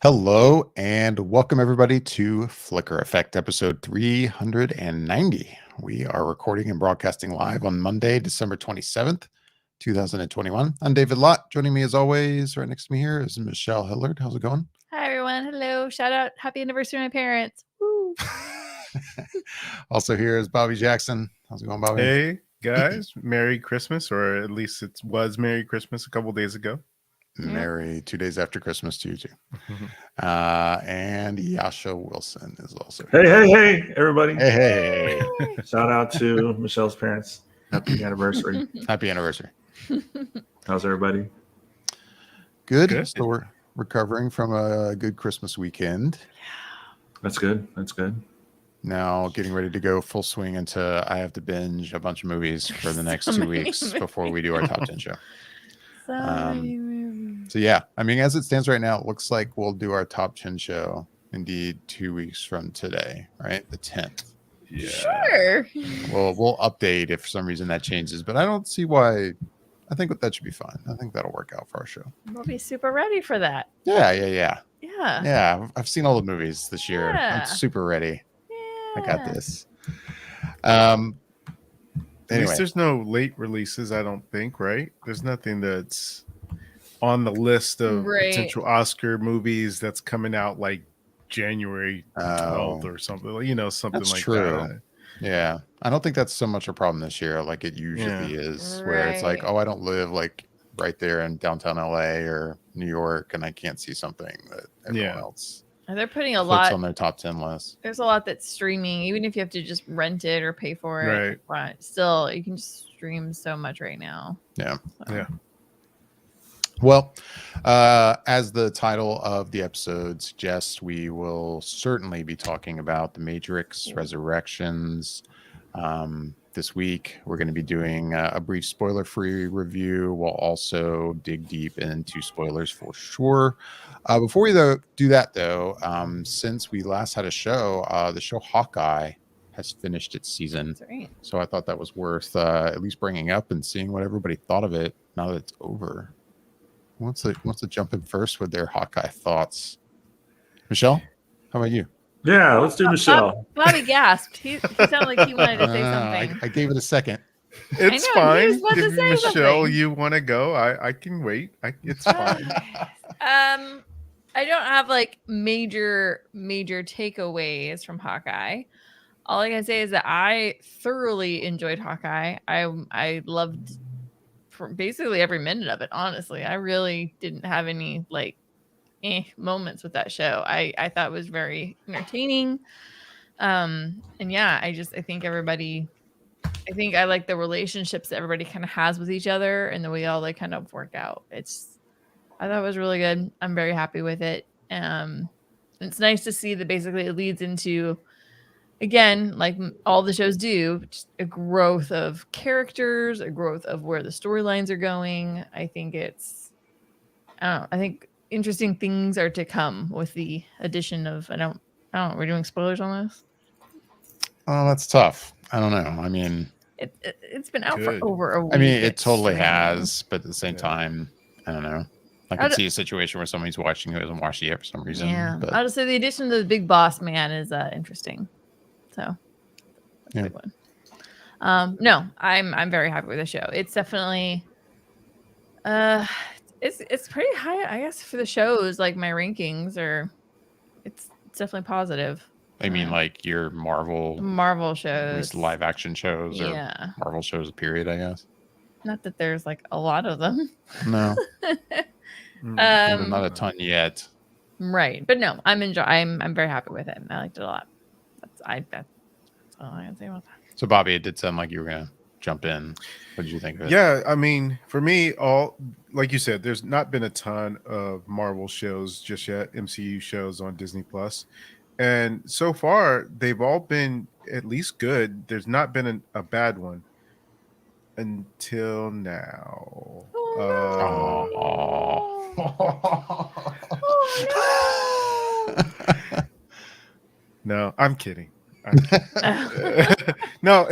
Hello and welcome everybody to Flicker Effect episode 390. We are recording and broadcasting live on Monday, December 27th, 2021. I'm David Lott. Joining me as always, right next to me here is Michelle Hillard. How's it going? Hi everyone. Hello. Shout out. Happy anniversary to my parents. Woo. Also here is Bobby Jackson. How's it going, Bobby? Hey guys, Merry Christmas, or at least it was Merry Christmas a couple days ago. Merry 2 days after Christmas to you too. And Jascha Wilson is also here. Hey, everybody. Hey. Shout out to Michelle's parents. Happy anniversary. Happy anniversary. How's everybody? Good. So we're recovering from a good Christmas weekend. That's good. Now getting ready to go full swing into I have to binge a bunch of movies for the next 2 weeks before we do our top 10 show. So yeah, I mean, as it stands right now, it looks like we'll do our top 10 show indeed 2 weeks from today, right? The 10th. Yeah. Sure. We'll update if for some reason that changes, but I don't see why. I think that should be fine. I think that'll work out for our show. We'll be super ready for that. Yeah. Yeah. I've seen all the movies this year. Yeah. I'm super ready. Yeah. I got this. At least there's no late releases, I don't think, right? There's nothing that's on the list of potential Oscar movies that's coming out like January 12th or something. Something that's like true. that. Yeah. I don't think that's so much a problem this year like it usually is, where it's like, oh, I don't live like right there in downtown LA or New York and I can't see something that everyone else And they're putting a puts lot on their top 10 list. There's a lot that's streaming, even if you have to just rent it or pay for it. Right. Still, you can just stream so much right now. Yeah. So. Yeah. Well, as the title of the episode suggests, we will certainly be talking about The Matrix Resurrections. This week, we're going to be doing a brief spoiler-free review. We'll also dig deep into spoilers for sure. Before we do that, though, since we last had a show, the show Hawkeye has finished its season. That's right. So I thought that was worth at least bringing up and seeing what everybody thought of it now that it's over. Who wants to jump in first with their Hawkeye thoughts? Michelle, how about you? Yeah, let's do Michelle. Bobby gasped. He sounded like he wanted to say something. I gave it a second. It's I know, fine. he was about to If say Michelle, something. you want to go, I can wait. It's fine. I don't have like major takeaways from Hawkeye. All I can say is that I thoroughly enjoyed Hawkeye. I loved basically every minute of it. Honestly, I really didn't have any like moments with that show. I thought it was very entertaining. And yeah, I think I like the relationships that everybody kind of has with each other and the way all they kind of work out. I thought it was really good. I'm very happy with it. It's nice to see that basically it leads into, again, like all the shows do, just a growth of characters, a growth of where the storylines are going. I think I think interesting things are to come with the addition of, I don't know, we're doing spoilers on this? Oh, that's tough. I don't know. I mean, it's been out for over a week. I mean, it totally has, but at the same time, I don't know. I can see a situation where somebody's watching who hasn't watched it yet for some reason. Yeah, but I'll just say the addition of the big boss man is interesting. So that's a big one. No, I'm very happy with the show. It's definitely it's pretty high, I guess, for the shows. Like my rankings are, it's definitely positive. I mean, like your Marvel shows, live action shows, or Marvel shows, period, I guess. Not that there's like a lot of them. No. Not a ton yet. Right. But no, I'm very happy with it. I liked it a lot. That's all I can say about that. So Bobby, it did sound like you were gonna jump in. What did you think of it? Yeah, I mean, for me, like you said, there's not been a ton of Marvel shows just yet, MCU shows on Disney Plus, and so far they've all been at least good. There's not been a bad one until now. Oh, No, I'm kidding. No,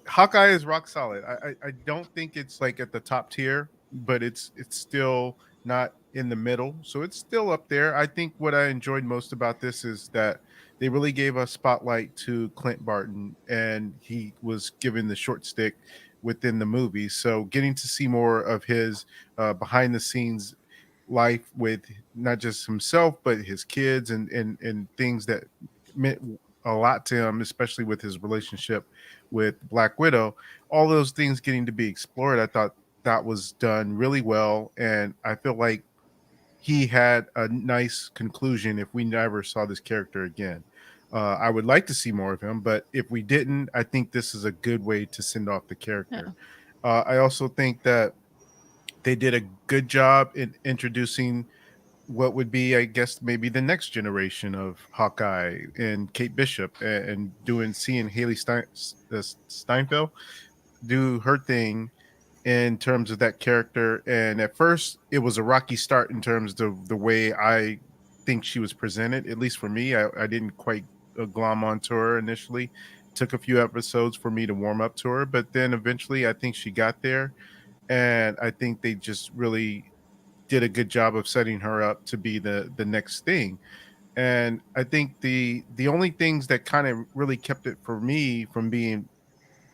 Hawkeye is rock solid. I don't think it's like at the top tier, but it's still not in the middle, so it's still up there. I think what I enjoyed most about this is that they really gave a spotlight to Clint Barton, and he was given the short stick within the movie. So getting to see more of his behind the scenes life with not just himself but his kids and things that meant a lot to him, especially with his relationship with Black Widow, all those things getting to be explored. I thought that was done really well, and I feel like he had a nice conclusion if we never saw this character again. I would like to see more of him, but if we didn't, I think this is a good way to send off the character. I also think that they did a good job in introducing what would be, I guess, maybe the next generation of Hawkeye and Kate Bishop, and seeing Haley Steinfeld do her thing in terms of that character. And at first, it was a rocky start in terms of the way I think she was presented. At least for me, I didn't quite glom onto her initially. Took a few episodes for me to warm up to her, but then eventually, I think she got there, and I think they just really did a good job of setting her up to be the next thing. And I think the only things that kind of really kept it for me from being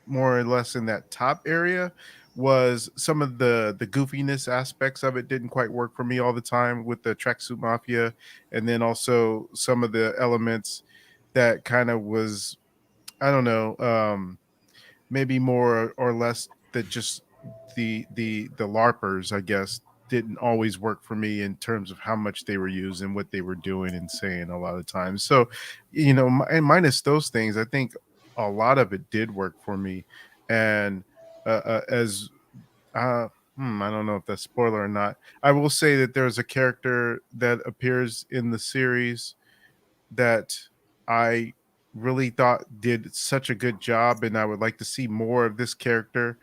more or less in that top area was some of the goofiness aspects of it didn't quite work for me all the time with the tracksuit mafia, and then also some of the elements that kind of was, I don't know, maybe more or less that just the LARPers, I guess, didn't always work for me in terms of how much they were using, what they were doing and saying a lot of times. So, and minus those things, I think a lot of it did work for me. And as I don't know if that's spoiler or not. I will say that there's a character that appears in the series that I really thought did such a good job, and I would like to see more of this character,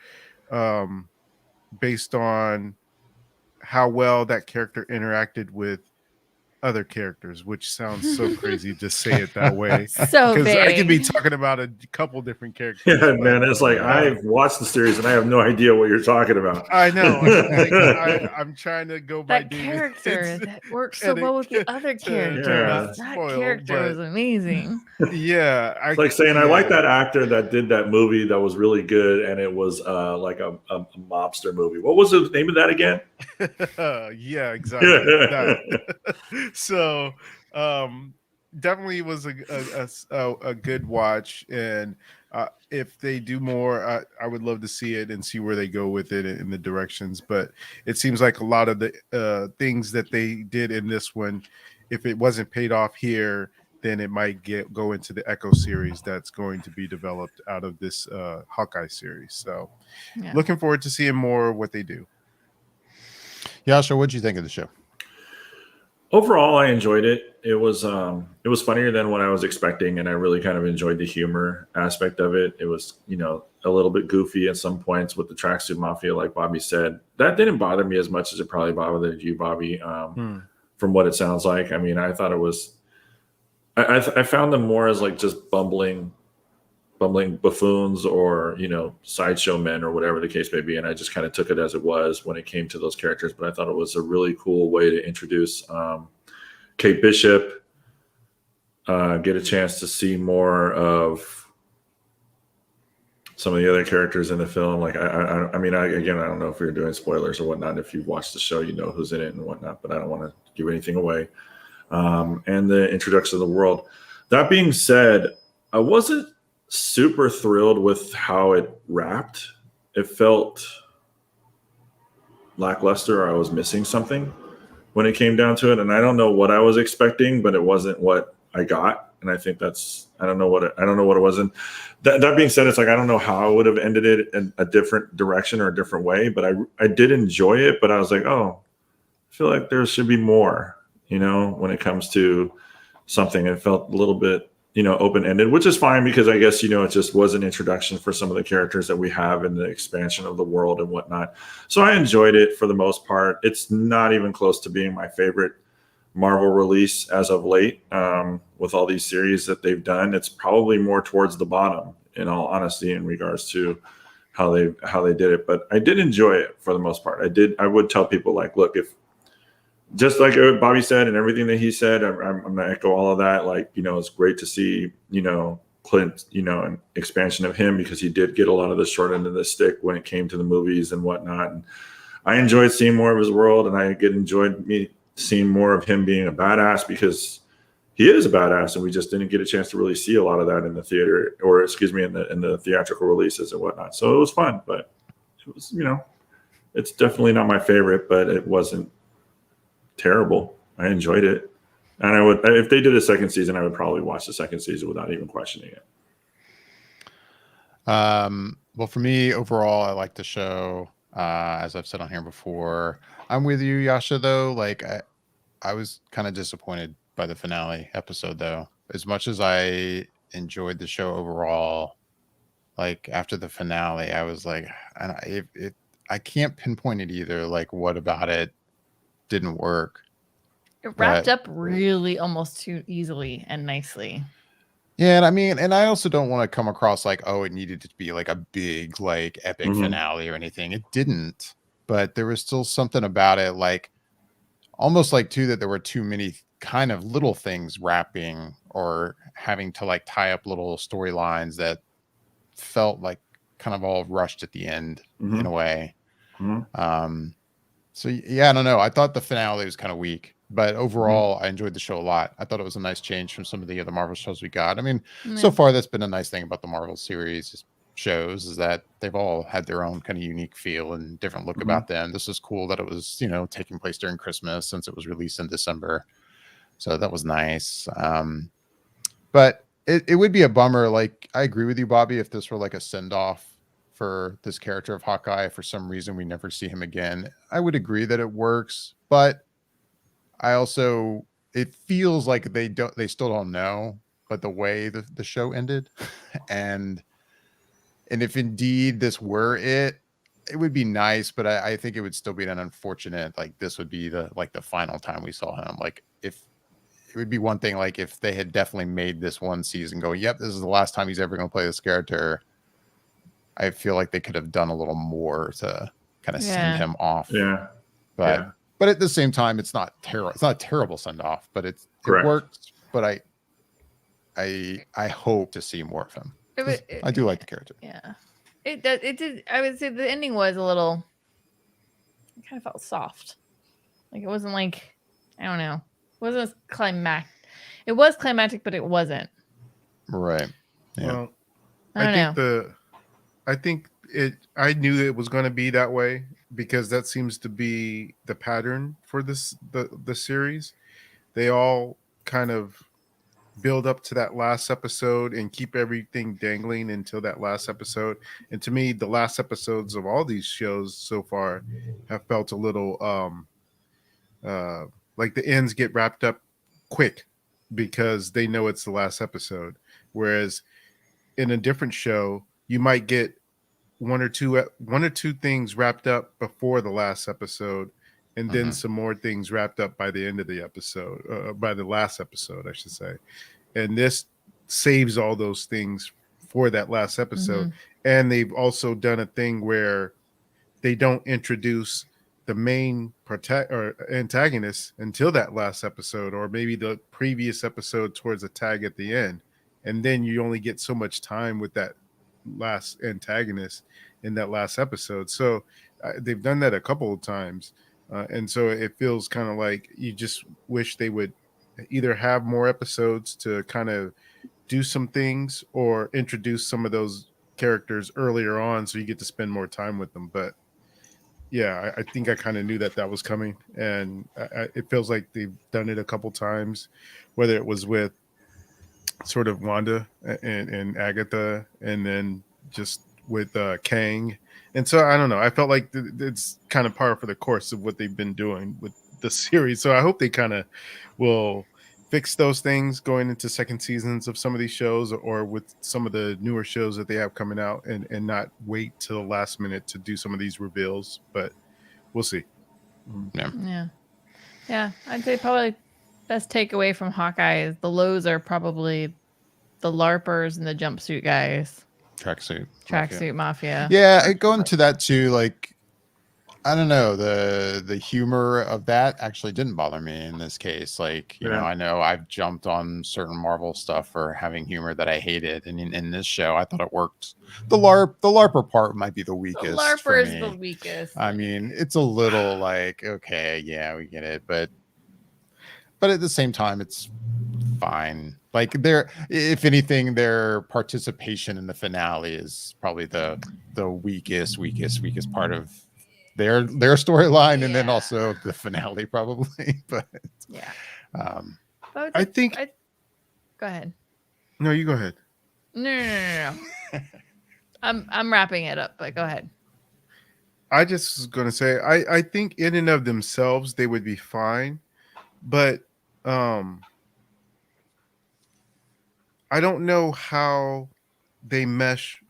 based on how well that character interacted with other characters, which sounds so crazy to say it that way. So Because I could be vague. talking about a couple different characters. Yeah, man, it's like I've watched the series and I have no idea what you're talking about. I know. I'm trying to go by That character David. that works so well with the other characters. That character was amazing. Yeah, it's like saying I like that actor that did that movie that was really good, and it was like a mobster movie. What was the name of that again? Yeah, exactly. So, definitely was a good watch, and if they do more, I would love to see it and see where they go with it in the directions. But it seems like a lot of the things that they did in this one, if it wasn't paid off here, then it might go into the Echo series that's going to be developed out of this Hawkeye series. So, looking forward to seeing more of what they do. Jascha, what'd you think of the show? Overall, I enjoyed it. It was funnier than what I was expecting, and I really kind of enjoyed the humor aspect of it. It was, a little bit goofy at some points with the tracksuit mafia, like Bobby said. That didn't bother me as much as it probably bothered you, Bobby, from what it sounds like. I mean, I thought it was – I found them more as like just bumbling buffoons or, sideshow men or whatever the case may be. And I just kind of took it as it was when it came to those characters. But I thought it was a really cool way to introduce Kate Bishop, get a chance to see more of some of the other characters in the film. Like, I mean, I don't know if we're doing spoilers or whatnot. If you've watched the show, you know who's in it and whatnot, but I don't want to give anything away. And the introduction of the world. That being said, I wasn't super thrilled with how it wrapped. It felt lackluster, or I was missing something when it came down to it. And I don't know what I was expecting, but it wasn't what I got. And I think I don't know what it was. And that being said, it's like I don't know how I would have ended it in a different direction or a different way, but I did enjoy it. But I was like, oh, I feel like there should be more, when it comes to something. It felt a little bit, open-ended, which is fine because I guess, it just was an introduction for some of the characters that we have in the expansion of the world and whatnot. So I enjoyed it for the most part. It's not even close to being my favorite Marvel release as of late. With all these series that they've done, it's probably more towards the bottom, in all honesty, in regards to how they did it. But I did enjoy it for the most part. I would tell people, like, look, if just like Bobby said and everything that he said, I'm going to echo all of that. Like, it's great to see, Clint, an expansion of him, because he did get a lot of the short end of the stick when it came to the movies and whatnot. And I enjoyed seeing more of his world, and I enjoyed seeing more of him being a badass, because he is a badass, and we just didn't get a chance to really see a lot of that in the theater, or excuse me, in the theatrical releases and whatnot. So it was fun, but it was, it's definitely not my favorite, but it wasn't terrible. I enjoyed it, and I would, if they did a second season, I would probably watch the second season without even questioning it. Well, for me overall, I like the show. As I've said on here before, I'm with you, Jascha, though. Like, I was kind of disappointed by the finale episode, though. As much as I enjoyed the show overall, like after the finale, I was like, and I can't pinpoint it either. Like, what about it didn't work? It wrapped up really almost too easily and nicely. Yeah, and I mean, and I also don't want to come across like, oh, it needed to be like a big, like, epic finale or anything. It didn't, but there was still something about it, like, almost like, too, that there were too many kind of little things wrapping or having to, like, tie up little storylines that felt like kind of all rushed at the end in a way. So, yeah, I don't know. I thought the finale was kind of weak. But overall, I enjoyed the show a lot. I thought it was a nice change from some of the other Marvel shows we got. I mean, so far, that's been a nice thing about the Marvel series shows, is that they've all had their own kind of unique feel and different look about them. This is cool that it was, taking place during Christmas, since it was released in December. So that was nice. But it would be a bummer. Like, I agree with you, Bobby, if this were like a send-off for this character of Hawkeye, for some reason we never see him again, I would agree that it works. But I also, it feels like they still don't know, but the way the show ended, and if indeed this were it would be nice, but I think it would still be an unfortunate, like, this would be the final time we saw him. Like, if it would be one thing, like, if they had definitely made this one season go, yep, this is the last time he's ever going to play this character, I feel like they could have done a little more to kind of send him off. Yeah. But at the same time, it's not terrible. It's not a terrible send off, but it works. But I hope to see more of him. I do like the character. Yeah, it did. I would say the ending was a little. It kind of felt soft. Like, it wasn't like, I don't know. It wasn't climactic. It was climactic, but it wasn't. Right. Yeah. Well, I think I knew it was going to be that way, because that seems to be the pattern for the series. They all kind of build up to that last episode and keep everything dangling until that last episode. And to me, the last episodes of all these shows so far have felt a little like the ends get wrapped up quick because they know it's the last episode. Whereas in a different show, you might get one or two things wrapped up before the last episode, and then some more things wrapped up by the end of the episode, by the last episode, I should say. And this saves all those things for that last episode. And they've also done a thing where they don't introduce the main antagonist until that last episode, or maybe the previous episode towards a tag at the end. And then you only get so much time with that last antagonist in that last episode. So they've done that a couple of times. And so it feels kind of like you just wish they would either have more episodes to kind of do some things, or introduce some of those characters earlier on so you get to spend more time with them. But yeah, I think I kind of knew that was coming, and it feels like they've done it a couple times, whether it was with sort of Wanda and Agatha, and then just with Kang. And so I don't know. I felt like it's kind of par for the course of what they've been doing with the series. So I hope they kind of will fix those things going into second seasons of some of these shows, or with some of the newer shows that they have coming out, and not wait till the last minute to do some of these reveals. But we'll see. Yeah. I'd say probably best takeaway from Hawkeye is the lows are probably the LARPers and the jumpsuit guys. Tracksuit Mafia. Yeah, I go into that too. Like, I don't know, the humor of that actually didn't bother me in this case. Like, you know, I know I've jumped on certain Marvel stuff for having humor that I hated, and in this show, I thought it worked. The LARPer part might be the weakest. The LARPer is the weakest. I mean, it's a little like, okay, yeah, we get it, but at the same time, it's fine. Like, if anything, their participation in the finale is probably the weakest part of their storyline, and then also the finale probably. But I think go ahead. No, you go ahead. No. I'm wrapping it up, but go ahead. I just was gonna say I think in and of themselves they would be fine, but I don't know how they mesh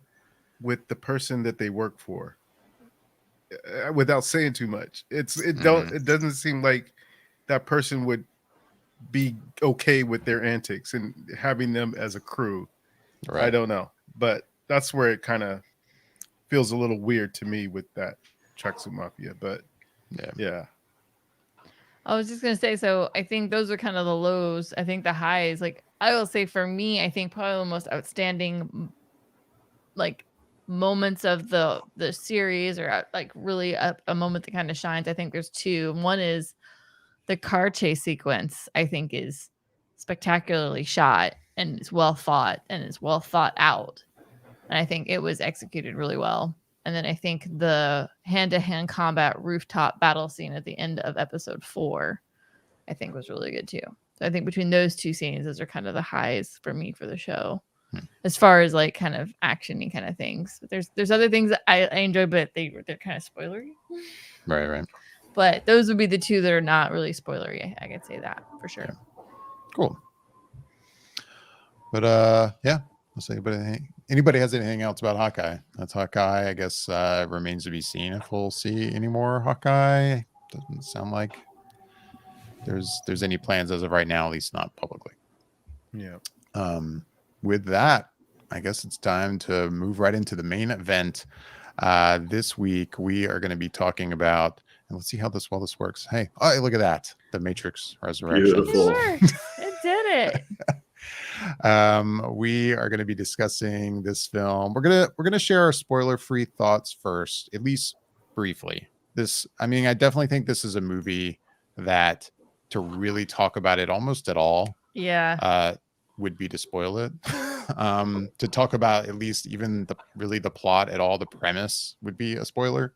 with the person that they work for. Without saying too much, it doesn't seem like that person would be okay with their antics and having them as a crew. Right. I don't know, but that's where it kind of feels a little weird to me with that Tracksuit Mafia. But yeah. I was just gonna say, so I think those are kind of the lows. I think the highs, like I will say for me, I think probably the most outstanding like moments of the series, or like really a moment that kind of shines. I think there's two. One is the car chase sequence. I think is spectacularly shot and it's well fought and it's well thought out, and I think it was executed really well. And then I think the hand-to-hand combat rooftop battle scene at the end of episode 4, I think was really good too. So I think between those two scenes, those are kind of the highs for me for the show. As far as like kind of action-y kind of things. But there's other things that I enjoy, but they're kind of spoilery. Right. But those would be the two that are not really spoilery. I could say that for sure. Yeah. Cool. But let's see. But anybody has anything else about Hawkeye? That's Hawkeye. I guess remains to be seen if we'll see any more Hawkeye. Doesn't sound like there's any plans as of right now, at least not publicly. Yeah. With that, I guess it's time to move right into the main event. This week we are going to be talking about, and let's see how this works. Hey, look at that. The Matrix Resurrection. Beautiful. It worked. It did it. We are going to be discussing this film. We're gonna share our spoiler-free thoughts first, at least briefly. I definitely think this is a movie that to really talk about it almost at all, would be to spoil it. To talk about at least even the plot at all, the premise would be a spoiler.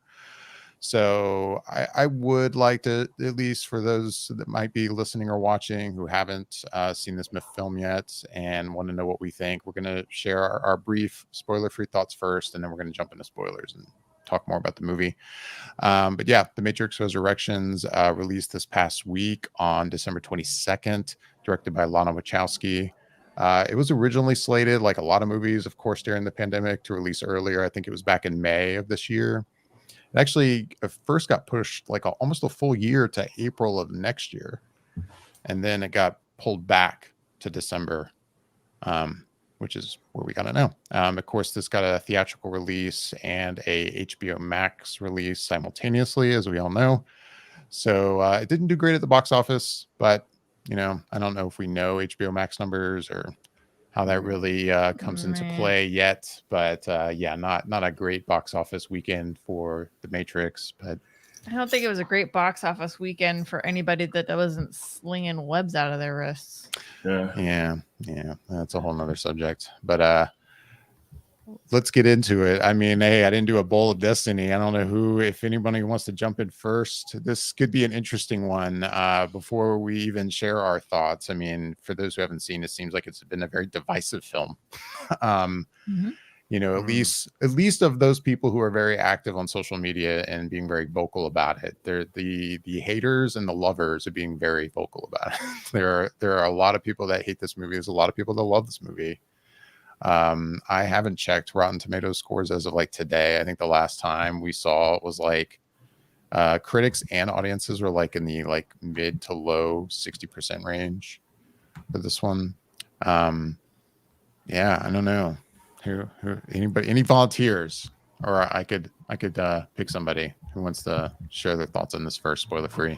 So I would like to, at least for those that might be listening or watching who haven't seen this film yet and want to know what we think, we're going to share our brief spoiler-free thoughts first, and then we're going to jump into spoilers and talk more about the movie. But yeah, The Matrix Resurrections released this past week on December 22nd, directed by Lana Wachowski. It was originally slated, like a lot of movies, of course, during the pandemic, to release earlier. I think it was back in May of this year. It actually first got pushed like almost a full year to April of next year. And then it got pulled back to December, which is where we got it now. Of course, this got a theatrical release and a HBO Max release simultaneously, as we all know. So it didn't do great at the box office, but you know, I don't know if we know HBO Max numbers or how that really comes into play yet. But not a great box office weekend for The Matrix. But I don't think it was a great box office weekend for anybody that wasn't slinging webs out of their wrists. Yeah. That's a whole nother subject. But let's get into it. I mean, hey, I didn't do a bowl of destiny. I don't know if anybody wants to jump in first. This could be an interesting one. Before we even share our thoughts, I mean, for those who haven't seen, it seems like it's been a very divisive film. You know, at least of those people who are very active on social media and being very vocal about it. They're the haters and the lovers are being very vocal about it. There are a lot of people that hate this movie. There's a lot of people that love this movie. I haven't checked Rotten Tomatoes scores as of like today. I think the last time we saw it was like critics and audiences were like in the like mid to low 60% range for this one. Yeah, I don't know. Anybody, any volunteers, or I could pick somebody who wants to share their thoughts on this first, spoiler free.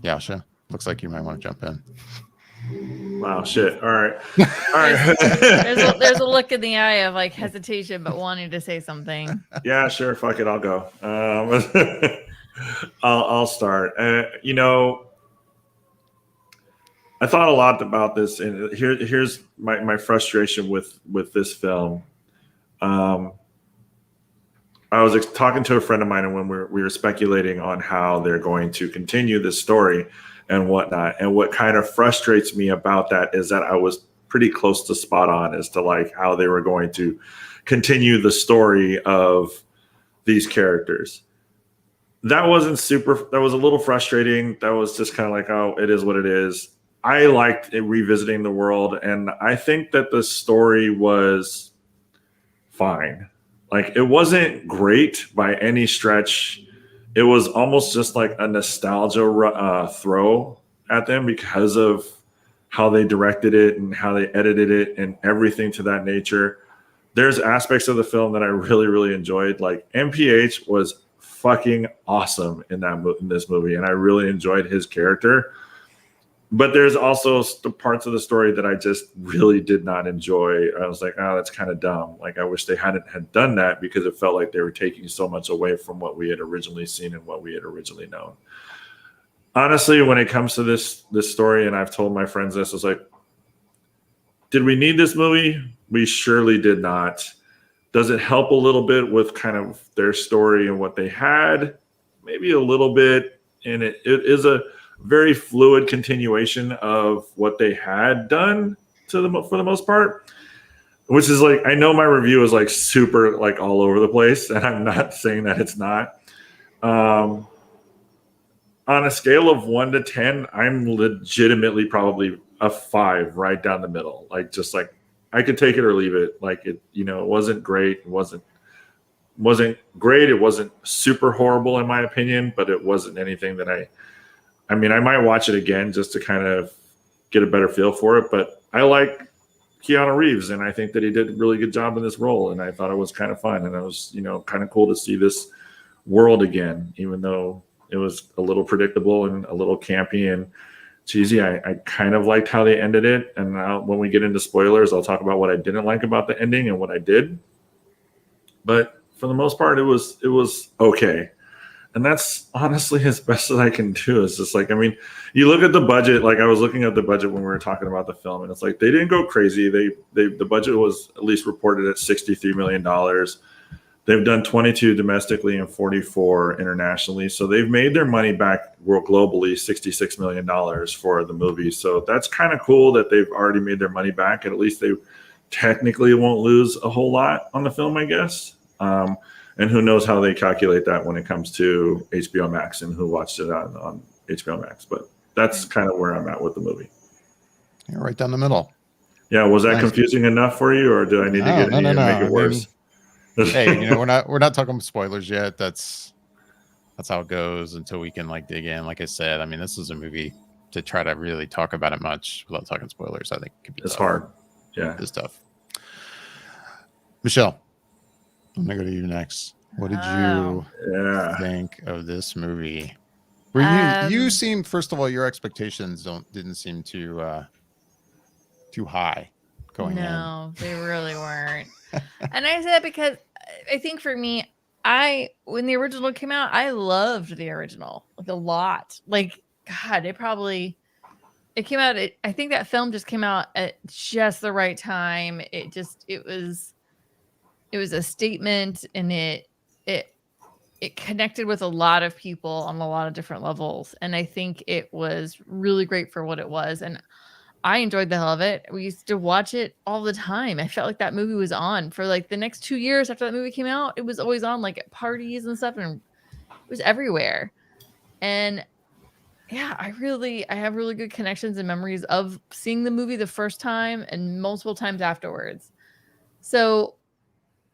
Jascha, looks like you might want to jump in. Wow, shit. All right. There's a look in the eye of like hesitation, but wanting to say something. Yeah, sure. Fuck it. I'll go. I'll start. You know, I thought a lot about this, and here's my frustration with this film. I was talking to a friend of mine, and when we were speculating on how they're going to continue this story and whatnot, and what kind of frustrates me about that is that I was pretty close to spot on as to like how they were going to continue the story of these characters. That wasn't super. That was a little frustrating. That was just kind of like, oh, it is what it is. I liked revisiting the world, and I think that the story was fine. Like, it wasn't great by any stretch. It was almost just like a nostalgia throw at them because of how they directed it and how they edited it and everything to that nature. There's aspects of the film that I really, really enjoyed. Like, MPH was fucking awesome in this movie, and I really enjoyed his character. But there's also parts of the story that I just really did not enjoy. I was like, oh, that's kind of dumb. Like, I wish they had done that, because it felt like they were taking so much away from what we had originally seen and what we had originally known. Honestly, when it comes to this story, and I've told my friends this, it's like, did we need this movie? We surely did not. Does it help a little bit with kind of their story and what they had? Maybe a little bit. And it is a very fluid continuation of what they had done for the most part, which is like, I know my review is like super like all over the place, and I'm not saying that it's not. On a scale of 1 to 10, I'm legitimately probably a 5 right down the middle. Like, just like, I could take it or leave it. Like, it, you know, it wasn't great. It wasn't great. It wasn't super horrible in my opinion, but it wasn't anything that I mean, I might watch it again just to kind of get a better feel for it, but I like Keanu Reeves, and I think that he did a really good job in this role, and I thought it was kind of fun, and it was, you know, kind of cool to see this world again, even though it was a little predictable and a little campy and cheesy. I kind of liked how they ended it, and when we get into spoilers, I'll talk about what I didn't like about the ending and what I did. But for the most part, it was okay. And that's honestly as best as I can do. It's just like, I mean, you look at the budget, like I was looking at the budget when we were talking about the film, and it's like, they didn't go crazy. The budget was at least reported at $63 million. They've done 22 domestically and 44 internationally. So they've made their money back globally, $66 million for the movie. So that's kind of cool that they've already made their money back. And at least they technically won't lose a whole lot on the film, I guess. And who knows how they calculate that when it comes to HBO Max and who watched it on HBO Max. But that's kind of where I'm at with the movie. You're right down the middle. Yeah, was that confusing enough for you, or do I need to get in and make it worse? Hey, you know, we're not talking spoilers yet. That's how it goes until we can like dig in. Like I said, I mean, this is a movie to try to really talk about it much without talking spoilers. I think could be it's hard. Yeah, it's tough. Michelle, I'm gonna go to you next. What did you think of this movie? You seem, first of all, your expectations didn't seem too high going in. No, they really weren't. And I said because I think for me, when the original came out, I loved the original like a lot. Like, God, it came out. I think that film just came out at just the right time. It was a statement, and it connected with a lot of people on a lot of different levels. And I think it was really great for what it was. And I enjoyed the hell of it. We used to watch it all the time. I felt like that movie was on for like the next 2 years after that movie came out. It was always on like at parties and stuff, and it was everywhere. And yeah, I have really good connections and memories of seeing the movie the first time and multiple times afterwards. So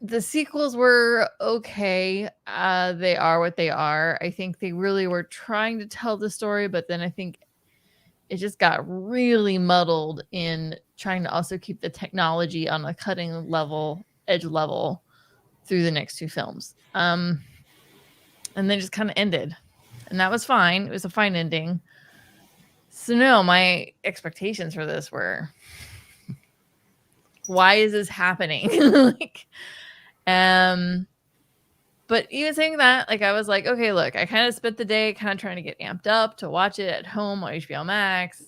the sequels were okay. They are what they are. I think they really were trying to tell the story, but then I think it just got really muddled in trying to also keep the technology on a cutting edge level through the next two films. And then just kind of ended. And that was fine. It was a fine ending. So no, my expectations for this were, why is this happening? Like, but even saying that, like, I was like, okay, look, I kind of spent the day kind of trying to get amped up to watch it at home on HBO Max.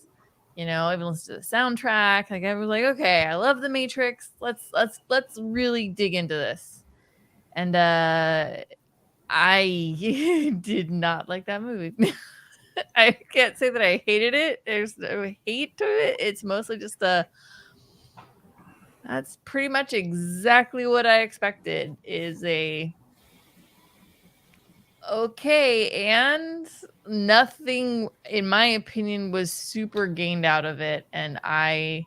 You know, even listen to the soundtrack. Like, I was like, okay, I love The Matrix. Let's really dig into this. And I did not like that movie. I can't say that I hated it. There's no hate to it. It's mostly just that's pretty much exactly what I expected, is a okay, and nothing, in my opinion, was super gained out of it. And I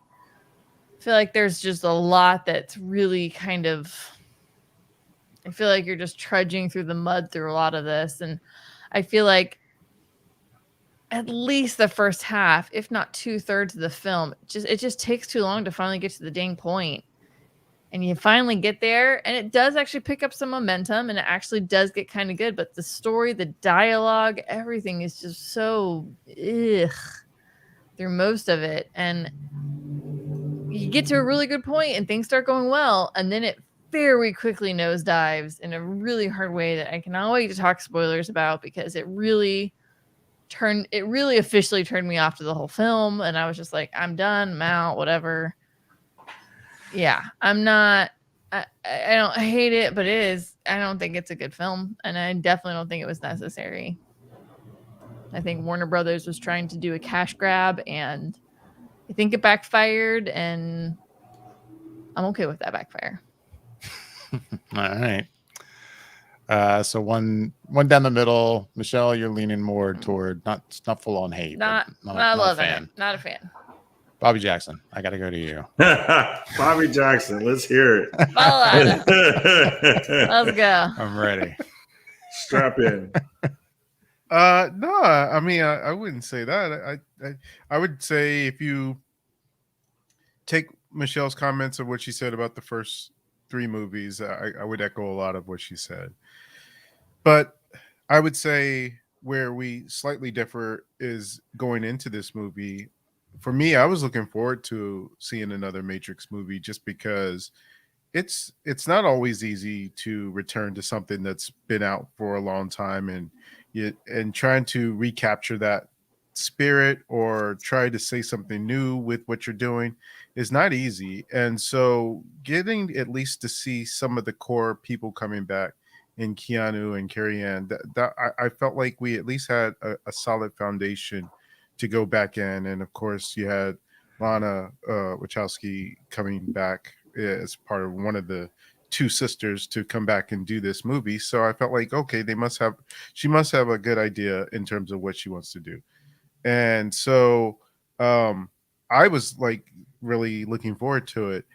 feel like there's just a lot that's really kind of, I feel like you're just trudging through the mud through a lot of this. And I feel like at least the first half, if not 2/3 of the film, it just takes too long to finally get to the dang point. And you finally get there, and it does actually pick up some momentum, and it actually does get kind of good. But the story, the dialogue, everything is just so ugh through most of it. And you get to a really good point, and things start going well, and then it very quickly nosedives in a really hard way that I cannot wait to talk spoilers about, because it really officially turned me off to the whole film. And I was just like, I'm done, I'm out, whatever. Yeah, I'm not, I don't hate it, but I don't think it's a good film, and I definitely don't think it was necessary. I think Warner Brothers was trying to do a cash grab, and I think it backfired, and I'm okay with that backfire. All right. So one down the middle. Michelle, you're leaning more toward not full on hate. Not loving it. Not a fan. Bobby Jackson, I got to go to you. Bobby Jackson, let's hear it. Let's go. I'm ready. Strap in. No, I mean, I wouldn't say that. I would say, if you take Michelle's comments of what she said about the first three movies, I would echo a lot of what she said. But I would say where we slightly differ is going into this movie. For me, I was looking forward to seeing another Matrix movie, just because it's not always easy to return to something that's been out for a long time, and trying to recapture that spirit or try to say something new with what you're doing is not easy. And so getting at least to see some of the core people coming back in Keanu and Carrie Ann, that I felt like we at least had a solid foundation to go back in. And of course, you had Lana Wachowski coming back as part of one of the two sisters to come back and do this movie. So I felt like, okay, she must have a good idea in terms of what she wants to do. And so I was like really looking forward to it.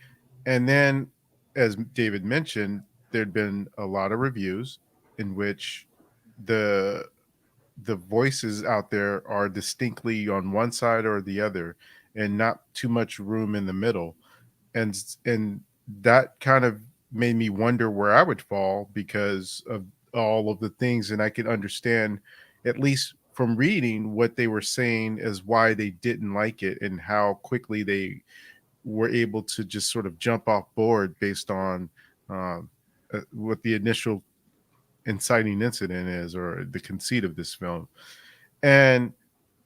And then, as David mentioned, there'd been a lot of reviews in which the voices out there are distinctly on one side or the other, and not too much room in the middle. And that kind of made me wonder where I would fall because of all of the things. And I could understand, at least from reading, what they were saying as why they didn't like it, and how quickly they were able to just sort of jump off board based on what the initial inciting incident is, or the conceit of this film. And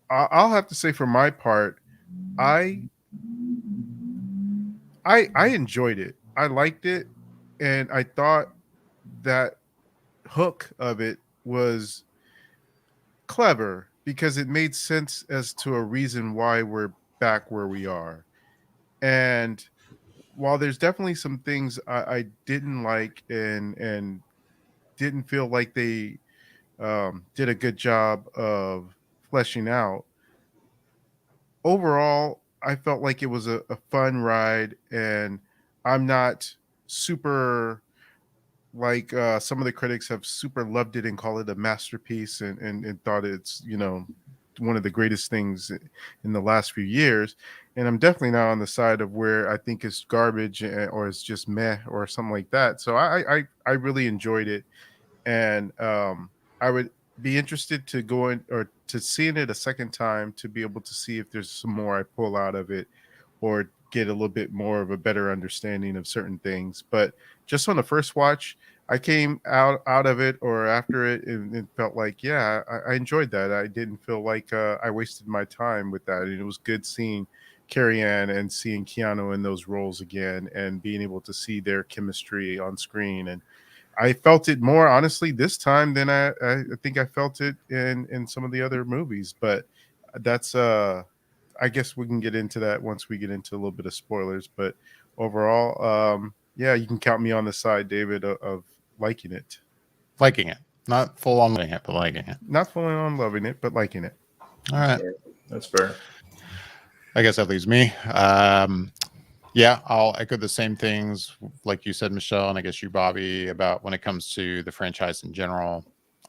I'll have to say, for my part, I enjoyed it. I liked it. and I thought that hook of it was clever because it made sense as to a reason why we're back where we are. And while there's definitely some things I didn't like and didn't feel like they did a good job of fleshing out, overall, I felt like it was a fun ride, and I'm not super like some of the critics have super loved it and call it a masterpiece and thought it's, you know, one of the greatest things in the last few years. And I'm definitely not on the side of where I think it's garbage or it's just meh or something like that. So I really enjoyed it, and I would be interested to go in or to seeing it a second time to be able to see if there's some more I pull out of it or get a little bit more of a better understanding of certain things. But just on the first watch, I came out of it or after it and it felt like, yeah, I enjoyed that. I didn't feel like I wasted my time with that. And it was good seeing Carrie Ann and seeing Keanu in those roles again and being able to see their chemistry on screen. And I felt it more honestly this time than I think I felt it in some of the other movies. But that's I guess we can get into that once we get into a little bit of spoilers. But overall, yeah, you can count me on the side, David, of liking it. Liking it. Not full on loving it, but liking it. Not full on loving it, but liking it. All right. That's fair. I guess that leaves me. Yeah, I'll echo the same things like you said, Michelle, and I guess you, Bobby, about when it comes to the franchise in general.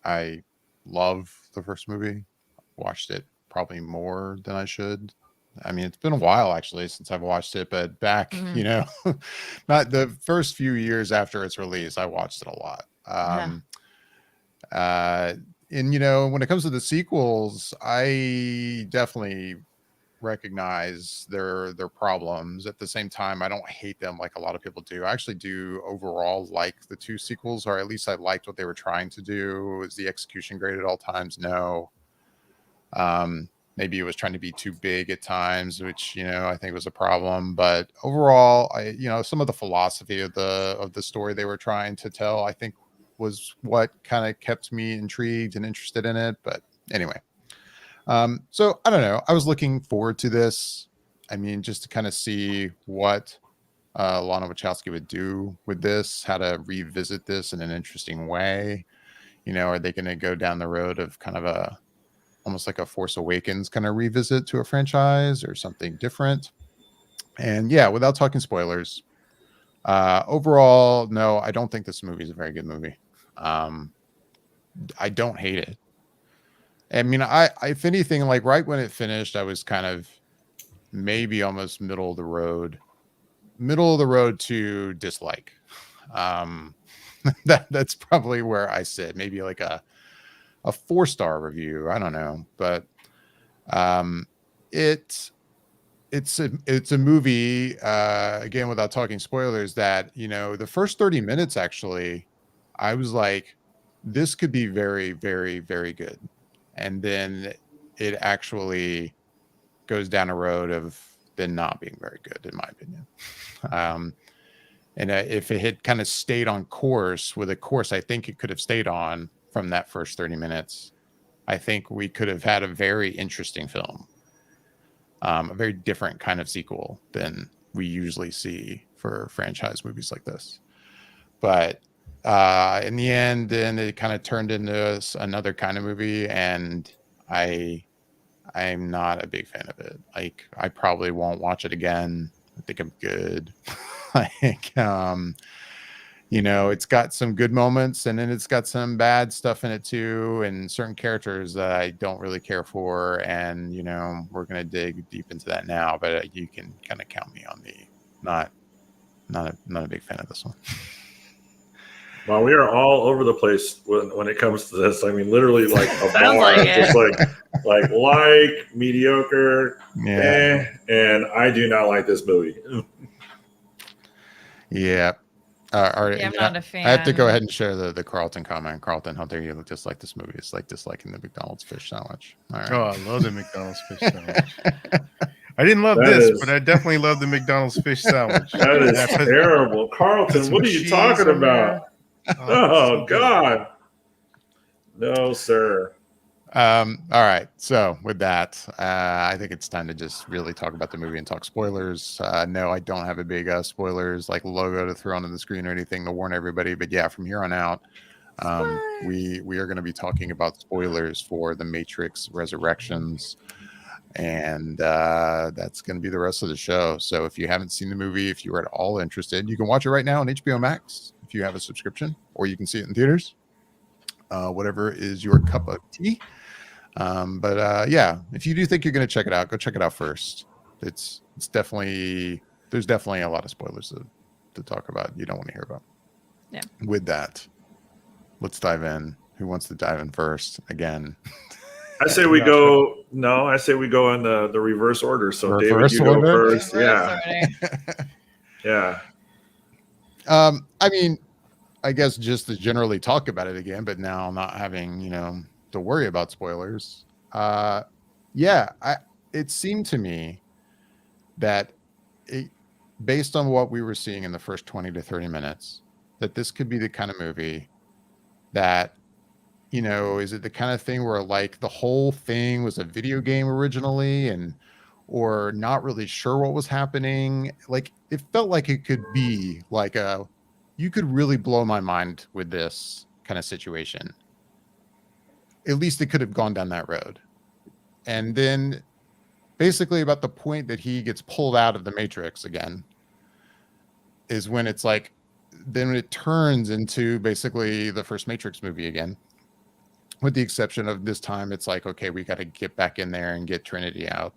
I love the first movie. Watched it probably more than I should. I mean, it's been a while actually since I've watched it, but back, you know, not the first few years after its release, I watched it a lot. And you know, when it comes to the sequels, I definitely recognize their problems. At the same time, I don't hate them like a lot of people do. I actually do overall like the two sequels, or at least I liked what they were trying to do. Is the execution great at all times? No. Maybe it was trying to be too big at times, which, you know, I think was a problem. But overall, you know, some of the philosophy of the story they were trying to tell, I think, was what kind of kept me intrigued and interested in it. But anyway, so I don't know. I was looking forward to this. I mean, just to kind of see what Lana Wachowski would do with this, how to revisit this in an interesting way. You know, are they going to go down the road of kind of almost like a Force Awakens kind of revisit to a franchise or something different? And yeah, without talking spoilers, overall, no, I don't think this movie is a very good movie. I don't hate it. I mean, I if anything, like right when it finished, I was kind of maybe almost middle of the road to dislike. That's probably where I sit. Maybe like a 4-star review. I don't know, but it's a movie, again, without talking spoilers, that, you know, the first 30 minutes actually, I was like, this could be very, very, very good. And then it actually goes down a road of then not being very good, in my opinion. And if it had kind of stayed on course with a course I think it could have stayed on from that first 30 minutes, I think we could have had a very interesting film. A very different kind of sequel than we usually see for franchise movies like this. But in the end, then it kind of turned into another kind of movie, and I'm not a big fan of it. Like, I probably won't watch it again. I think I'm good. Like, you know, it's got some good moments, and then it's got some bad stuff in it too, and certain characters that I don't really care for. And, you know, we're going to dig deep into that now, but you can kind of count me on the not a big fan of this one. Well, we are all over the place when it comes to this. I mean, literally like a bar, like just like mediocre, and I do not like this movie. Yeah. I'm not a fan. I have to go ahead and share the Carlton comment. Carlton, how dare you dislike this movie? It's like disliking the McDonald's fish sandwich. All right. Oh, I love the McDonald's fish sandwich. I didn't love That this, is- but I definitely love the McDonald's fish sandwich. That is Put terrible. some Carlton, what are you cheese talking on about? there. Oh, so good. God. No, sir. All right. So with that, I think it's time to just really talk about the movie and talk spoilers. No, I don't have a big spoilers like logo to throw onto the screen or anything to warn everybody. But yeah, from here on out, we are going to be talking about spoilers for The Matrix Resurrections. And that's going to be the rest of the show. So if you haven't seen the movie, if you're at all interested, you can watch it right now on HBO Max if you have a subscription, or you can see it in theaters. Whatever is your cup of tea. But yeah, if you do think you're going to check it out, go check it out first. It's definitely, there's definitely a lot of spoilers to talk about you don't want to hear about. Yeah. With that, let's dive in. Who wants to dive in first? Again. I say we go. No, I say we go in the reverse order. So Reverse David, you order? go first. Reverse Yeah. I mean, I guess just to generally talk about it again, but now not having, to worry about spoilers. It seemed to me that based on what we were seeing in the first 20 to 30 minutes, that this could be the kind of movie that, is it the kind of thing where like the whole thing was a video game originally or not really sure what was happening? Like it felt like it could be like you could really blow my mind with this kind of situation. At least it could have gone down that road. And then basically about the point that he gets pulled out of the Matrix again is when it's like, then it turns into basically the first Matrix movie again, with the exception of this time. It's like, okay, we got to get back in there and get Trinity out.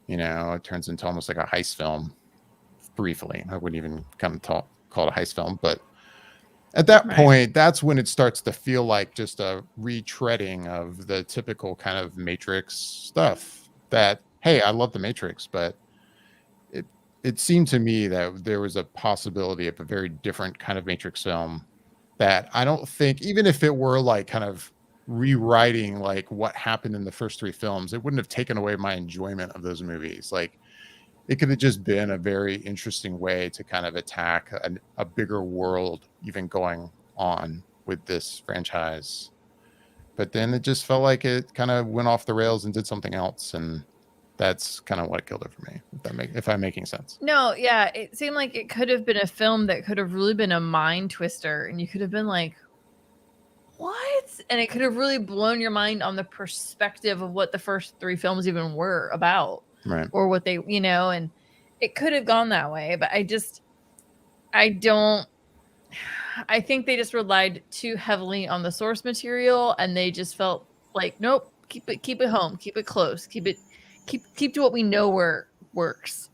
It turns into almost like a heist film briefly. I wouldn't even call it a heist film, but at that point, that's when it starts to feel like just a retreading of the typical kind of Matrix stuff that, hey, I love the Matrix, but it seemed to me that there was a possibility of a very different kind of Matrix film that I don't think, even if it were like kind of rewriting like what happened in the first three films, it wouldn't have taken away my enjoyment of those movies. Like it could have just been a very interesting way to kind of attack a bigger world even going on with this franchise. But then it just felt like it kind of went off the rails and did something else. And that's kind of what killed it for me, if I'm making sense. No, yeah. It seemed like it could have been a film that could have really been a mind twister. And you could have been like, what? And it could have really blown your mind on the perspective of what the first three films even were about. Right. Or what they, and it could have gone that way. But I think they just relied too heavily on the source material, and they just felt like, nope, keep it home, keep it close, keep to what we know works.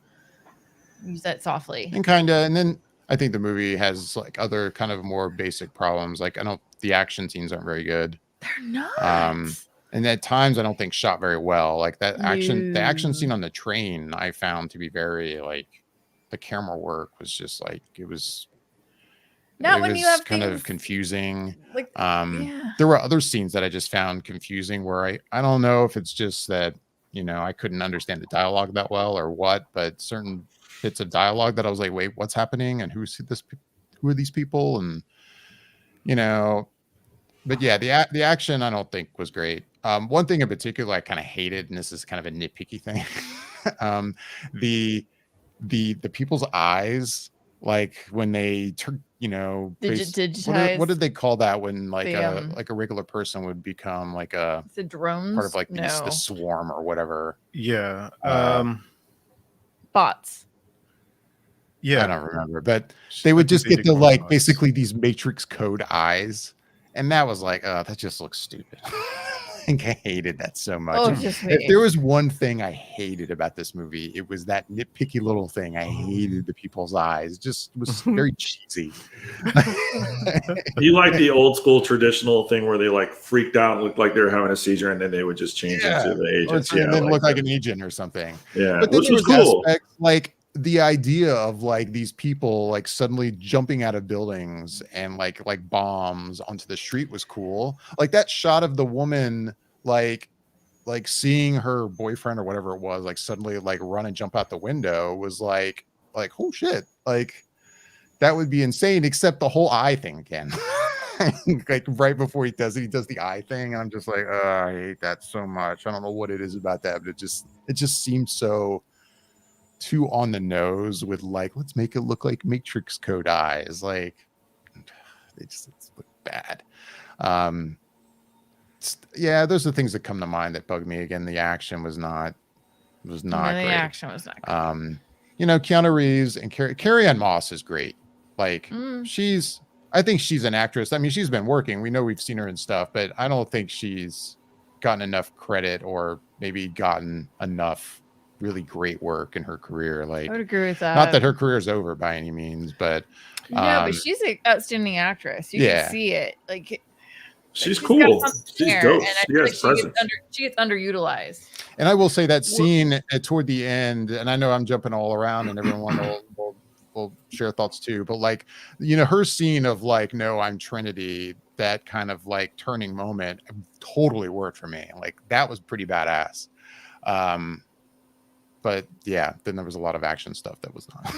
Use that softly. And then I think the movie has like other kind of more basic problems. Like the action scenes aren't very good. They're not. And at times I don't think shot very well. Like the action scene on the train, I found to be very like the camera work was just like it was kind of confusing. Like, there were other scenes that I just found confusing where I don't know if it's just that, I couldn't understand the dialogue that well or what, but certain bits of dialogue that I was like, wait, what's happening? And who are these people? And, but yeah, the action I don't think was great. One thing in particular I kind of hated, and this is kind of a nitpicky thing, the people's eyes, like when they turn, digitized. What did they call that when like a regular person would become like a the drones part of like the swarm or whatever? Yeah, bots. Yeah, I don't remember, but they would just get the like basically these Matrix code eyes. And that was like, oh, that just looks stupid. I think I hated that so much. Oh, just me. If there was one thing I hated about this movie, it was that nitpicky little thing. I hated the people's eyes. It just was very cheesy. You like the old school traditional thing where they like freaked out and looked like they were having a seizure, and then they would just change into the agents. And then look like an agent or something. Yeah, but which was cool. Like the idea of like these people like suddenly jumping out of buildings and like bombs onto the street was cool. Like that shot of the woman like like seeing her boyfriend or whatever it was, like suddenly like run and jump out the window was like, oh shit, like that would be insane, except the whole eye thing again. Like right before he does the eye thing, and I'm just like, oh, I hate that so much. I don't know what it is about that, but it just seems so too on the nose with like, let's make it look like Matrix Code eyes. Like it's look bad. Yeah, those are the things that come to mind that bug me. Again, the action was not great. The action was not great. You know, Keanu Reeves and Carrie-Anne Moss is great. Like I think she's an actress. I mean, she's been working. We know we've seen her and stuff, but I don't think she's gotten enough credit or maybe gotten enough really great work in her career. Like, I would agree with that. Not that her career is over by any means, but but she's an outstanding actress. You can see it. Like, she's cool. She's dope. She gets underutilized. And I will say that scene toward the end, and I know I'm jumping all around, and everyone will share thoughts too, but like, you know, her scene of like, no, I'm Trinity, that kind of like turning moment totally worked for me. Like that was pretty badass. But yeah, then there was a lot of action stuff that was not.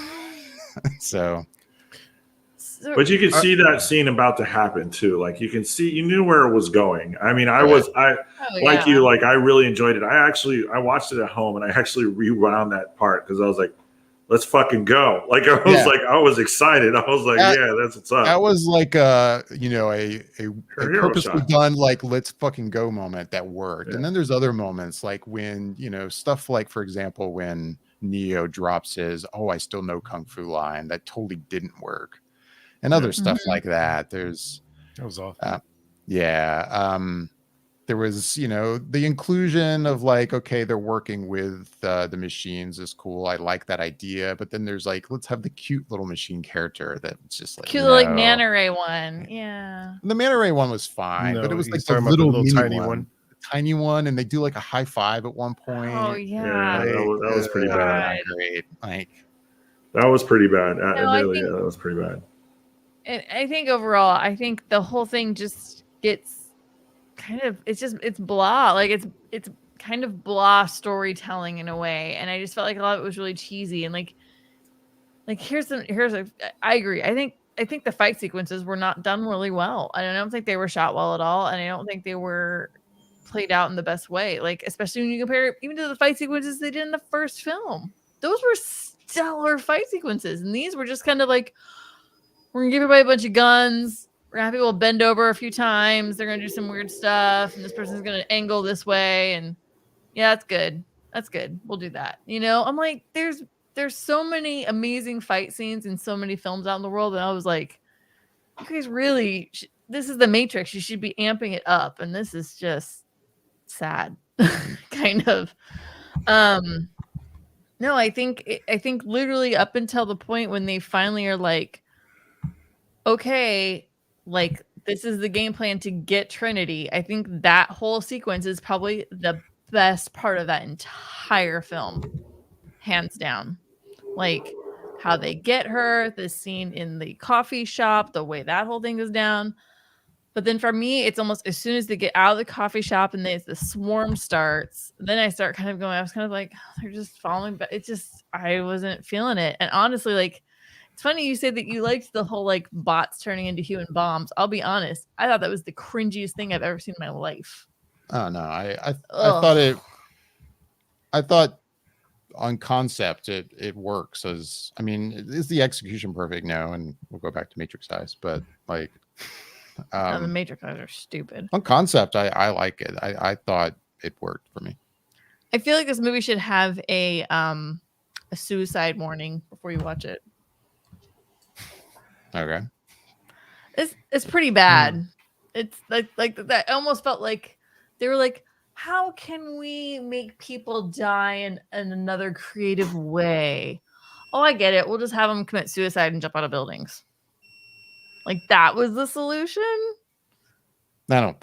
So but you could see that scene about to happen too. Like you can see, you knew where it was going. I mean, I really enjoyed it. I watched it at home and I actually rewound that part because I was like, let's fucking go. Like I was excited. I was like, yeah, that's what's up. That was like a purposely done, like, let's fucking go moment that worked. Yeah. And then there's other moments like when, you know, stuff like, for example, when Neo drops his, oh, I still know Kung Fu line, that totally didn't work. And other stuff like that. That was awful. There was, you know, the inclusion of like, okay, they're working with the machines is cool. I like that idea. But then there's like, let's have the cute little machine character that's just like cute, like Manta Ray one. Yeah. The Manta Ray one was fine, but it was like the little tiny one. Tiny one, and they do like a high five at one point. Oh yeah, like, that was pretty bad. Great, like that was pretty bad. That was pretty bad. And I think overall, I think the whole thing just gets kind of, it's blah. Like it's kind of blah storytelling in a way. And I just felt like a lot of it was really cheesy. And like I agree. I think the fight sequences were not done really well. I don't think they were shot well at all. And I don't think they were played out in the best way. Like, especially when you compare it even to the fight sequences they did in the first film. Those were stellar fight sequences. And these were just kind of like, we're going to give everybody a bunch of guns. We're going to have people bend over a few times. They're going to do some weird stuff. And this person's going to angle this way. And yeah, that's good. That's good. We'll do that. You know, I'm like, there's so many amazing fight scenes in so many films out in the world. And I was like, you guys really, this is the Matrix. You should be amping it up. And this is just sad, kind of. No, I think literally up until the point when they finally are like, okay, like this is the game plan to get Trinity. I think that whole sequence is probably the best part of that entire film, hands down. Like how they get her, the scene in the coffee shop, the way that whole thing goes down. But then for me, it's almost as soon as they get out of the coffee shop and the swarm starts, then I start kind of going, I was kind of like, oh, they're just falling, but it just, I wasn't feeling it. And honestly, like, it's funny you say that you liked the whole like bots turning into human bombs. I'll be honest, I thought that was the cringiest thing I've ever seen in my life. Oh no, I thought on concept it works as, I mean, is the execution perfect? No, and we'll go back to Matrix eyes, but like the Matrix eyes are stupid. On concept, I like it. I thought it worked for me. I feel like this movie should have a suicide warning before you watch it. Okay. It's pretty bad. It's like that. I almost felt like they were like, how can we make people die in another creative way? Oh, I get it. We'll just have them commit suicide and jump out of buildings. Like that was the solution. I don't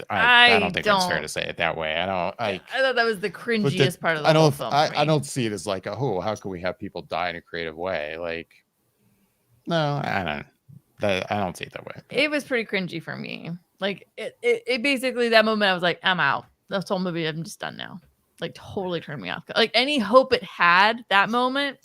think it's fair to say it that way. I thought that was the cringiest part of the whole film. I don't see it as like, oh, how can we have people die in a creative way? Like, no, I don't see it that way. It was pretty cringy for me. Like it basically that moment I was like, I'm out. This whole movie, I'm just done now. like totally turned me off. Like any hope it had that moment,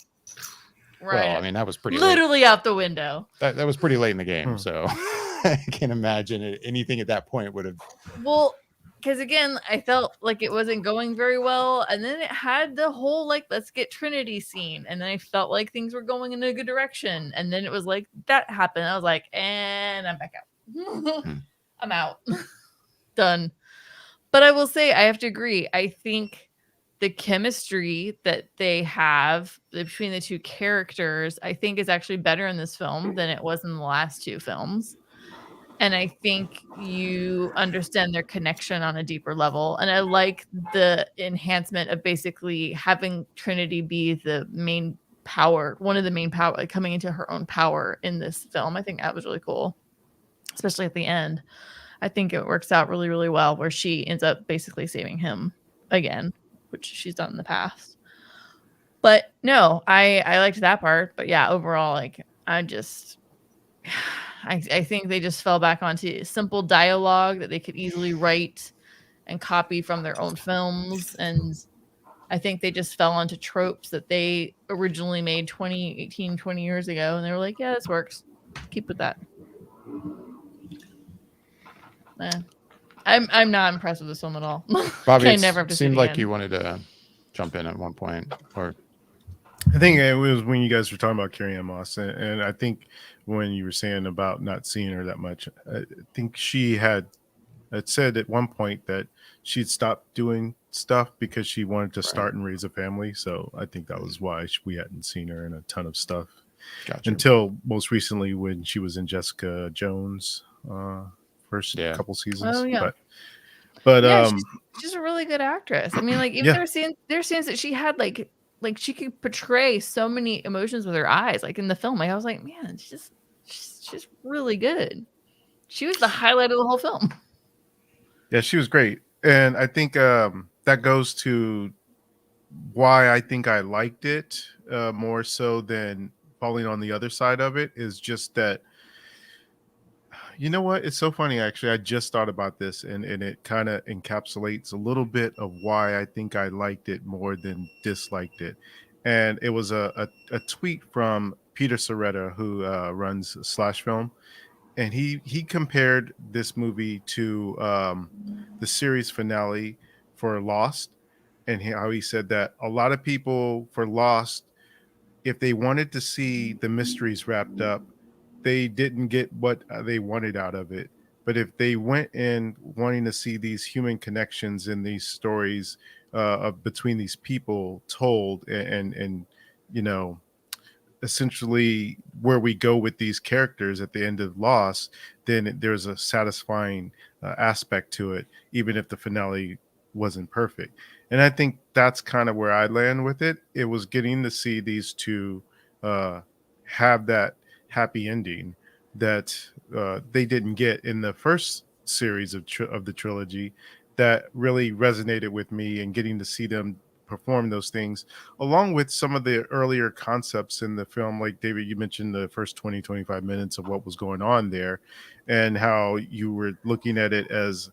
right? Well, I mean, that was pretty literally out the window. That was pretty late in the game, so I can't imagine anything at that point would have. Well, because again, I felt like it wasn't going very well, and then it had the whole like let's get Trinity scene, and then I felt like things were going in a good direction, and then it was like that happened. I was like, and I'm back out. I'm out. Done. But I will say, I have to agree. I think the chemistry that they have between the two characters, I think is actually better in this film than it was in the last two films. And I think you understand their connection on a deeper level. And I like the enhancement of basically having Trinity be the main power, one of the main power, like coming into her own power in this film. I think that was really cool, especially at the end. I think it works out really, really well where she ends up basically saving him again, which she's done in the past. But no, I liked that part. But yeah, overall, like I think they just fell back onto simple dialogue that they could easily write and copy from their own films. And I think they just fell onto tropes that they originally made 20 years ago. And they were like, yeah, this works. Keep with that. I'm not impressed with this film at all. Bobby, I never have to seemed see it like again. you wanted to jump in at one point, or I think it was when you guys were talking about Carrie-Anne Moss, and I think when you were saying about not seeing her that much, I think she had said at one point that she'd stopped doing stuff because she wanted to start and raise a family. So I think that was why we hadn't seen her in a ton of stuff until most recently when she was in Jessica Jones' first couple seasons. Oh, yeah. But yeah, she's a really good actress. I mean, like even there's scenes that she had like she could portray so many emotions with her eyes. Like in the film, like I was like, man, she's really good. She was the highlight of the whole film. Yeah, she was great. And I think that goes to why I think I liked it more so than falling on the other side of it, is just that, you know what? It's so funny, actually. I just thought about this, and it kind of encapsulates a little bit of why I think I liked it more than disliked it. And it was a tweet from Peter Soretta, who runs Slash Film. And he compared this movie to the series finale for Lost, and how he said that a lot of people for Lost, if they wanted to see the mysteries wrapped up, they didn't get what they wanted out of it. But if they went in wanting to see these human connections in these stories of between these people told, and you know, essentially where we go with these characters at the end of Lost, then there's a satisfying aspect to it, even if the finale wasn't perfect. And I think that's kind of where I land with it. It was getting to see these two have that happy ending that they didn't get in the first series of the trilogy, that really resonated with me, and getting to see them perform those things along with some of the earlier concepts in the film. Like David, you mentioned the first 20-25 minutes of what was going on there, and how you were looking at it as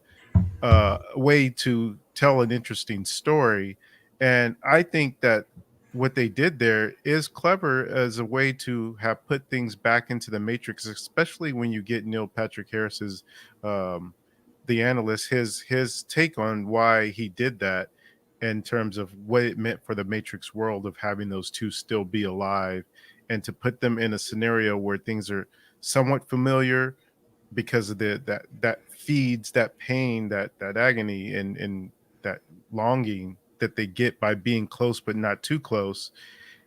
a way to tell an interesting story. And I think that what they did there is clever as a way to have put things back into the Matrix, especially when you get Neil Patrick Harris's the analyst, his take on why he did that, in terms of what it meant for the Matrix world of having those two still be alive, and to put them in a scenario where things are somewhat familiar because of that feeds that pain, that agony, and that longing that they get by being close but not too close,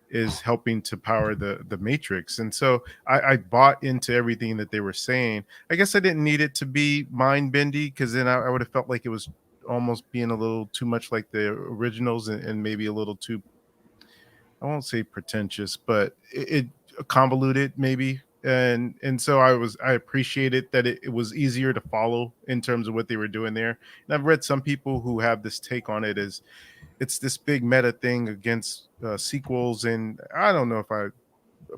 is helping to power the Matrix. And so I bought into everything that they were saying. I guess I didn't need it to be mind bendy, because then I would have felt like it was almost being a little too much like the originals, and maybe a little too, I won't say pretentious, but it convoluted maybe. And so I appreciated that it was easier to follow in terms of what they were doing there. And I've read some people who have this take on it as it's this big meta thing against sequels, and I don't know if I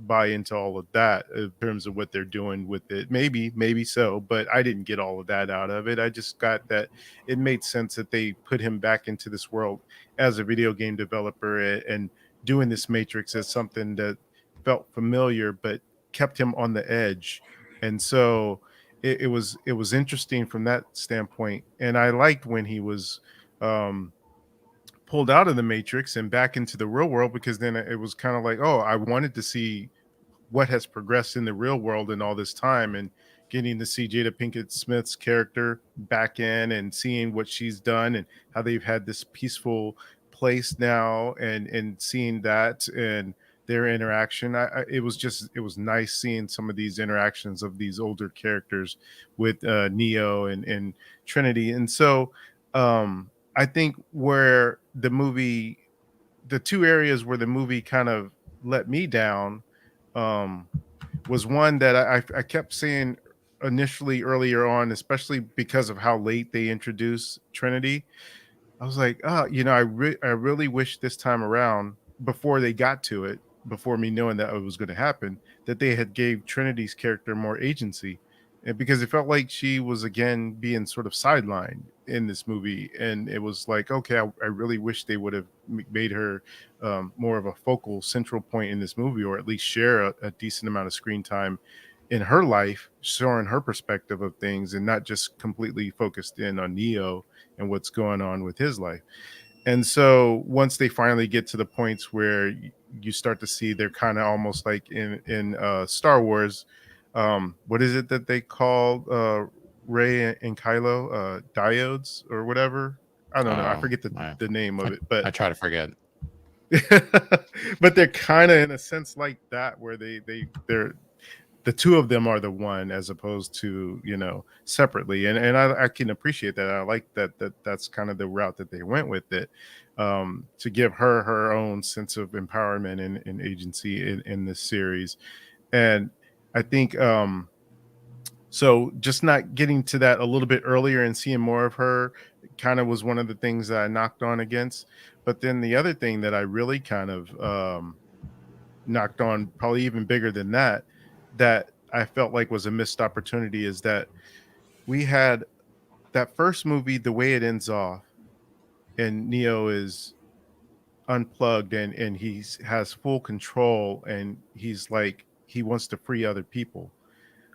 buy into all of that in terms of what they're doing with it. Maybe so, but I didn't get all of that out of it. I just got that it made sense that they put him back into this world as a video game developer and doing this Matrix as something that felt familiar but kept him on the edge. And so it was interesting from that standpoint. And I liked when he was pulled out of the Matrix and back into the real world, because then it was kind of like, oh, I wanted to see what has progressed in the real world in all this time, and getting to see Jada Pinkett Smith's character back in and seeing what she's done and how they've had this peaceful place now, and seeing that and their interaction. It was nice seeing some of these interactions of these older characters with Neo and Trinity. And so I think where the two areas where the movie kind of let me down was one that I kept saying initially earlier on, especially because of how late they introduced Trinity. I was like, oh, I really wish this time around, before they got to it, before me knowing that it was going to happen, that they had gave Trinity's character more agency. And because it felt like she was again being sort of sidelined in this movie, and it was like, okay, I really wish they would have made her more of a focal central point in this movie, or at least share a decent amount of screen time in her life, showing her perspective of things, and not just completely focused in on Neo and what's going on with his life. And so once they finally get to the points where you start to see, they're kind of almost like in Star Wars. What is it that they call Rey and Kylo? Diodes or whatever? I don't know. I forget the name of it, but I try to forget. But they're kind of in a sense like that, where they're the two of them are the one, as opposed to separately. And I can appreciate that. I like that's kind of the route that they went with it, to give her own sense of empowerment and agency in this series. And I think so just not getting to that a little bit earlier and seeing more of her kind of was one of the things that I knocked on against. But then the other thing that I really kind of knocked on, probably even bigger than that I felt like was a missed opportunity, is that we had that first movie, the way it ends off, and Neo is unplugged and he has full control, and he's like, he wants to free other people.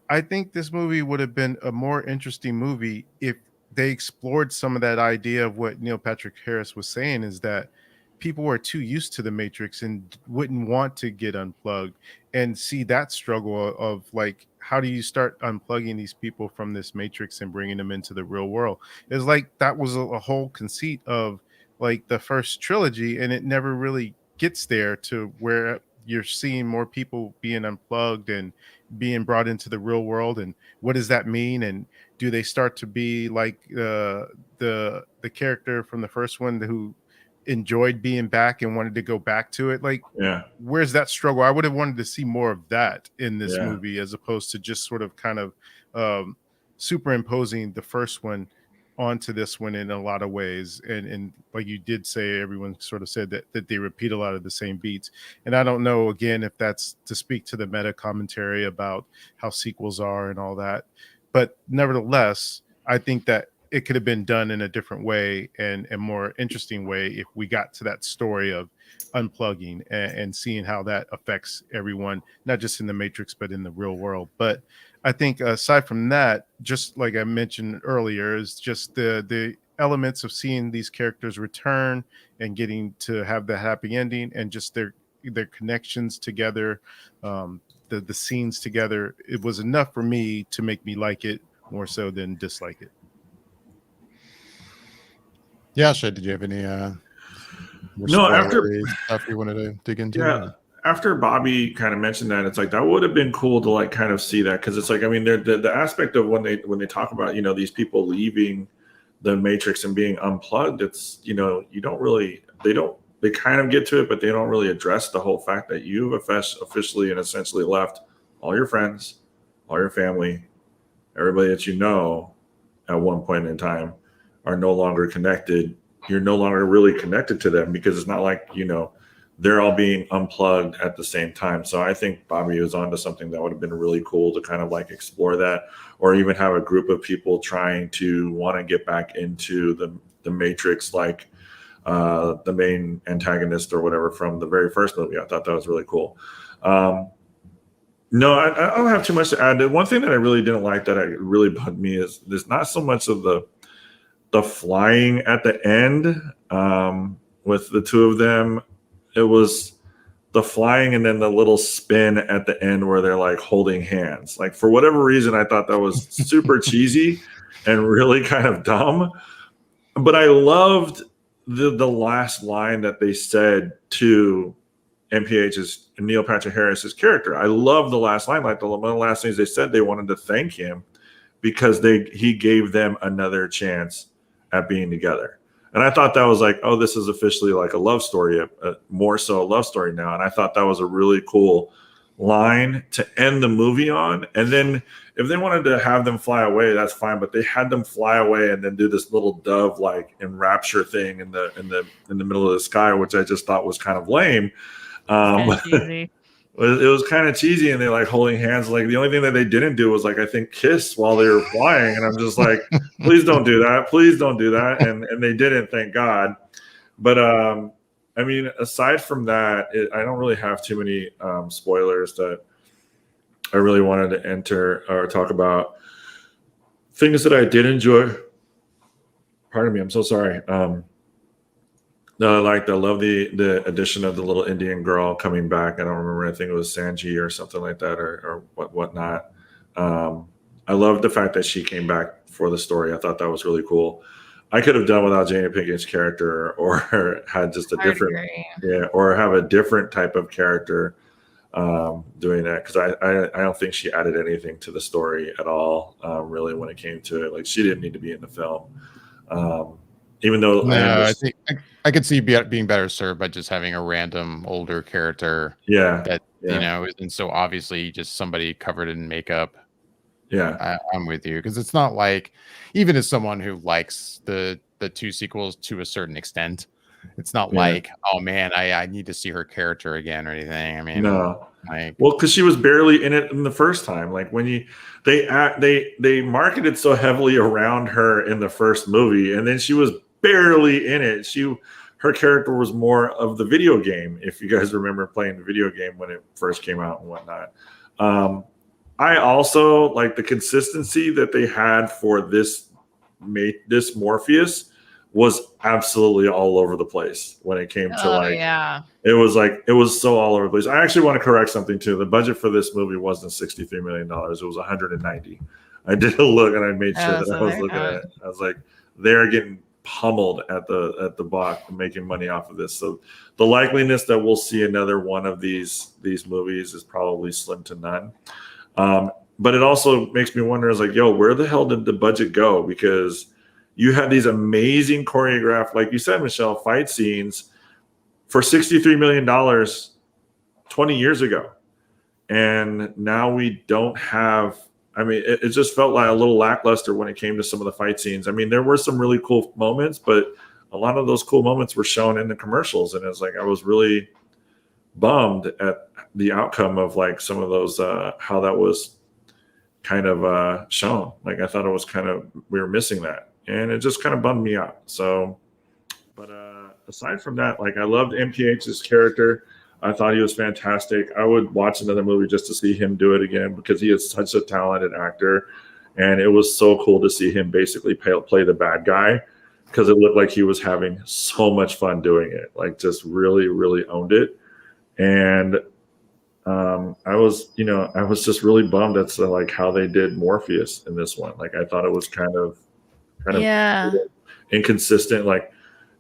I think this movie would have been a more interesting movie if they explored some of that idea of what Neil Patrick Harris was saying, is that people are too used to the Matrix and wouldn't want to get unplugged, and see that struggle of like, how do you start unplugging these people from this Matrix and bringing them into the real world? It's like that was a whole conceit of like the first trilogy, and it never really gets there to where you're seeing more people being unplugged and being brought into the real world. And what does that mean? And do they start to be like the character from the first one who enjoyed being back and wanted to go back to it? Like, yeah, where's that struggle? I would have wanted to see more of that in this movie, as opposed to just sort of kind of superimposing the first one onto this one in a lot of ways. And like you did say, everyone sort of said that they repeat a lot of the same beats. And I don't know, again, if that's to speak to the meta commentary about how sequels are and all that. But nevertheless, I think that it could have been done in a different way and a more interesting way if we got to that story of unplugging and seeing how that affects everyone, not just in the Matrix, but in the real world. But I think aside from that, just like I mentioned earlier, is just the elements of seeing these characters return and getting to have the happy ending, and just their connections together, the scenes together. It was enough for me to make me like it more so than dislike it. Jascha, did you have any more stuff you wanted to dig into? Yeah. After Bobby kind of mentioned that, it's like that would have been cool to like kind of see that, because it's like, I mean, the aspect of when they talk about these people leaving the Matrix and being unplugged, it's they kind of get to it, but they don't really address the whole fact that you've officially and essentially left all your friends, all your family, everybody that at one point in time are no longer connected. You're no longer really connected to them, because it's not like they're all being unplugged at the same time. So I think Bobby was onto something that would have been really cool to kind of like explore that, or even have a group of people trying to want to get back into the Matrix, like the main antagonist or whatever from the very first movie. I thought that was really cool. No, I don't have too much to add. The one thing that I really didn't like that really bugged me is there's not so much of the flying at the end with the two of them. It was the flying and then the little spin at the end where they're like holding hands. Like for whatever reason, I thought that was super cheesy and really kind of dumb. But I loved the last line that they said to MPH's Neil Patrick Harris's character. I love the last line. Like one of the last things they said, they wanted to thank him because he gave them another chance at being together. And I thought that was like, oh, this is officially like a love story, more so a love story now. And I thought that was a really cool line to end the movie on. And then if they wanted to have them fly away, that's fine. But they had them fly away and then do this little dove like enrapture thing in the middle of the sky, which I just thought was kind of lame. Cheesy. It was kind of cheesy, and they like holding hands. Like the only thing that they didn't do was like I think kiss while they were flying, and I'm just like, please don't do that, please don't do that, and they didn't, thank God. But I mean, aside from that, I don't really have too many spoilers that I really wanted to enter or talk about. Things that I did enjoy. Pardon me, I'm so sorry. No, I love the addition of the little Indian girl coming back. I don't remember. I think it was Sanji or something like that, or whatnot. I love the fact that she came back for the story. I thought that was really cool. I could have done without Jada Pinkett's character, or had just a different, or have a different type of character doing that, because I don't think she added anything to the story at all. Really, when it came to it, like she didn't need to be in the film. Even though I think I could see being better served by just having a random older character. That you know isn't so obviously just somebody covered in makeup. I'm with you, because it's not like, even as someone who likes the two sequels to a certain extent, it's not like, oh man, I need to see her character again or anything. I mean, no. Well, because she was barely in it in the first time. Like when they marketed so heavily around her in the first movie, and then she was barely in it. Her character was more of the video game, if you guys remember playing the video game when it first came out and whatnot. I also like the consistency that they had for this Morpheus was absolutely all over the place when it came to it was so all over the place. I actually want to correct something too. The budget for this movie wasn't $63 million. It was 190. I did a look and I made sure that I was looking at it. I was like, they're getting pummeled at the box making money off of this. So the likeliness that we'll see another one of these movies is probably slim to none. But it also makes me wonder, is like, yo, where the hell did the budget go? Because you had these amazing choreographed, like you said, Michelle, fight scenes for $63 million 20 years ago. And now we don't have, I mean, it just felt like a little lackluster when it came to some of the fight scenes. I mean, there were some really cool moments, but a lot of those cool moments were shown in the commercials. And it's like, I was really bummed at the outcome of like some of those, how that was kind of shown. Like, I thought it was kind of, we were missing that. And it just kind of bummed me out. So, but aside from that, like, I loved MPH's character. I thought he was fantastic. I would watch another movie just to see him do it again, because he is such a talented actor. And it was so cool to see him basically play the bad guy, because it looked like he was having so much fun doing it. Like, just really, really owned it. And I was just really bummed at like how they did Morpheus in this one. Like, I thought it was kind of inconsistent, like,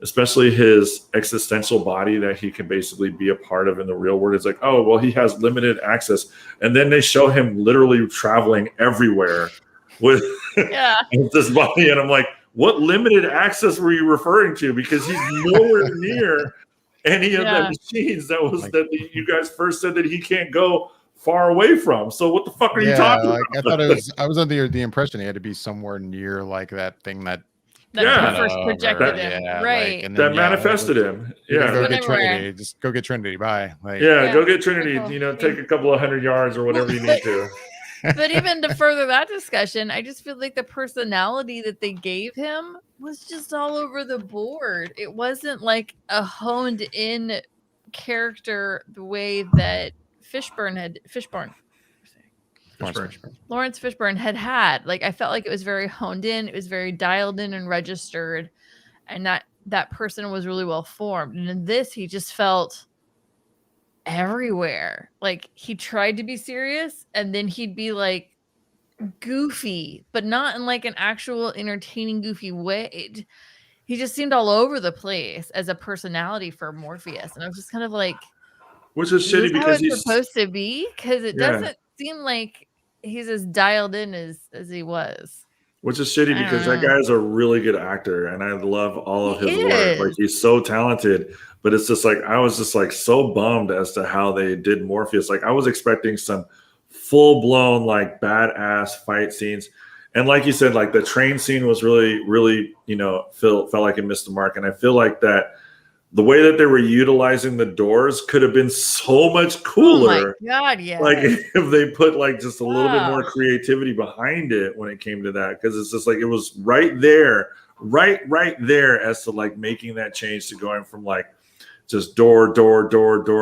especially his existential body that he can basically be a part of in the real world. It's like, oh, well, he has limited access. And then they show him literally traveling everywhere with this body. And I'm like, what limited access were you referring to? Because he's nowhere near any of the machines that you guys first said that he can't go far away from. So what the fuck are you talking about? I was under the impression he had to be somewhere near like that thing that that first projected him, right? Like, and that manifested him. Yeah, go get Whenever Trinity. Just go get Trinity. Bye. Like, go get Trinity. Take a couple of 100 yards or whatever you need to. But even to further that discussion, I just feel like the personality that they gave him was just all over the board. It wasn't like a honed in character the way that Lawrence Fishburne had. Like, I felt like it was very honed in, it was very dialed in and registered, and that person was really well formed. And in this, he just felt everywhere. Like, he tried to be serious and then he'd be like goofy, but not in like an actual entertaining goofy way. He just seemed all over the place as a personality for Morpheus, and I was just kind of like, which is shitty because he's supposed to be, because it doesn't seem like he's as dialed in as he was. Which is shitty because that guy is a really good actor, and I love all of his work. Like, he's so talented, but it's just like I was just like so bummed as to how they did Morpheus. Like, I was expecting some full blown like badass fight scenes, and like you said, like the train scene was really felt like it missed the mark. And I feel like that the way that they were utilizing the doors could have been so much cooler. Oh my God, yeah. Like, if they put like just a little bit more creativity behind it when it came to that, because it's just like it was right there as to like making that change to going from like just door,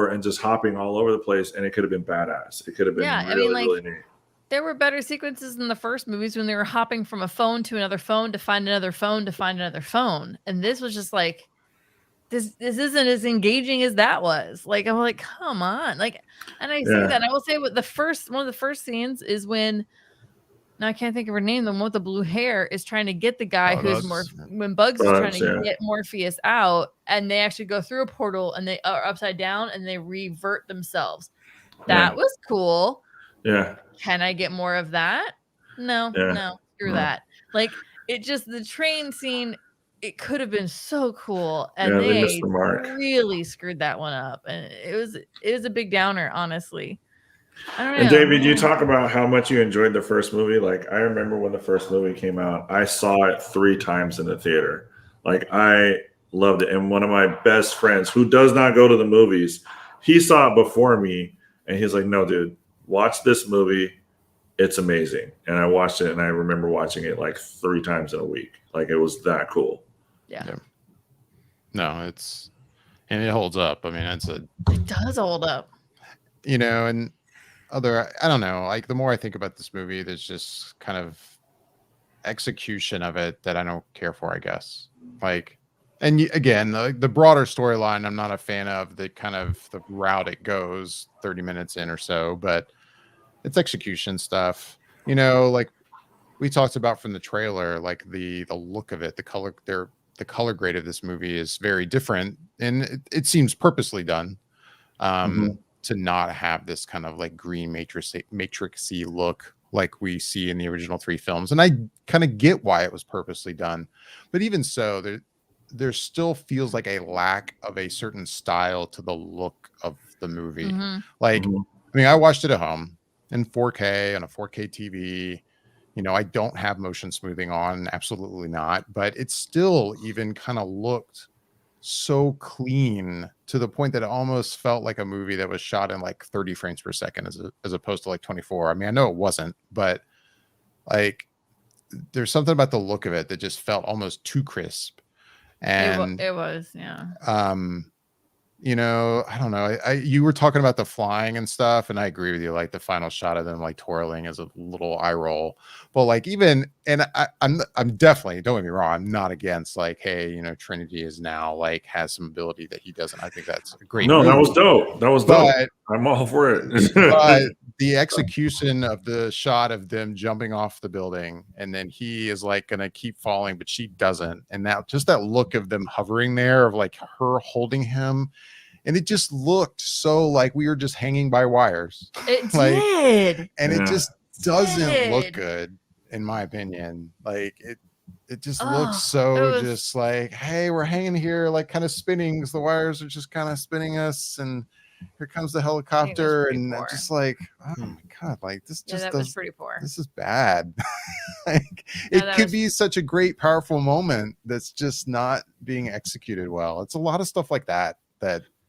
and just hopping all over the place, and it could have been badass. It could have been really neat. There were better sequences in the first movies when they were hopping from a phone to another phone to find another phone to find another phone, and this was just like, this isn't as engaging as that was. Like, I'm like, come on. Like, and I say that, I will say one of the first scenes is when, now I can't think of her name, the one with the blue hair is trying to get the guy when Bugs is trying to get Morpheus out, and they actually go through a portal and they are upside down and they revert themselves. That was cool. Yeah. Can I get more of that? No, screw that. Like, it just, the train scene, it could have been so cool, and they missed the mark. Really screwed that one up, and it was a big downer, honestly. I don't know. And David, you talk about how much you enjoyed the first movie. Like, I remember when the first movie came out, I saw it 3 times in the theater. Like, I loved it. And one of my best friends, who does not go to the movies, he saw it before me, and he's like, "No, dude, watch this movie. It's amazing." And I watched it, and I remember watching it like 3 times in a week. Like, it was that cool. Yeah. No, and it holds up. I mean, it does hold up. And I don't know, like, the more I think about this movie, there's just kind of execution of it that I don't care for, I guess. Like, and again, the broader storyline, I'm not a fan of the kind of the route it goes 30 minutes in or so, but it's execution stuff, like we talked about from the trailer, like the look of it, the color grade of this movie is very different, and it seems purposely done to not have this kind of like green matrixy look like we see in the original 3 films. And I kind of get why it was purposely done, but even so, there still feels like a lack of a certain style to the look of the movie. Like, I mean, I watched it at home in 4K on a 4K TV. I don't have motion smoothing on, absolutely not, but it still even kind of looked so clean to the point that it almost felt like a movie that was shot in like 30 frames per second as opposed to like 24. I mean, I know it wasn't, but like there's something about the look of it that just felt almost too crisp. And it was, yeah. I don't know. You were talking about the flying and stuff, and I agree with you. Like, the final shot of them like twirling is a little eye roll, but like I'm definitely, don't get me wrong, I'm not against like, hey, Trinity is now like has some ability that he doesn't. I think that's a great. That was dope. But, I'm all for it. But the execution of the shot of them jumping off the building, and then he is like gonna keep falling, but she doesn't, and now just that look of them hovering there, of like her holding him. And it just looked so like we were just hanging by wires. It did. And it just doesn't look good, in my opinion. Like, it just looks so just like, hey, we're hanging here, like kind of spinning, because the wires are just kind of spinning us. And here comes the helicopter. And I'm just like, oh my God, like this just was pretty poor. This is bad. Like it could be such a great, powerful moment that's just not being executed well. It's a lot of stuff like that.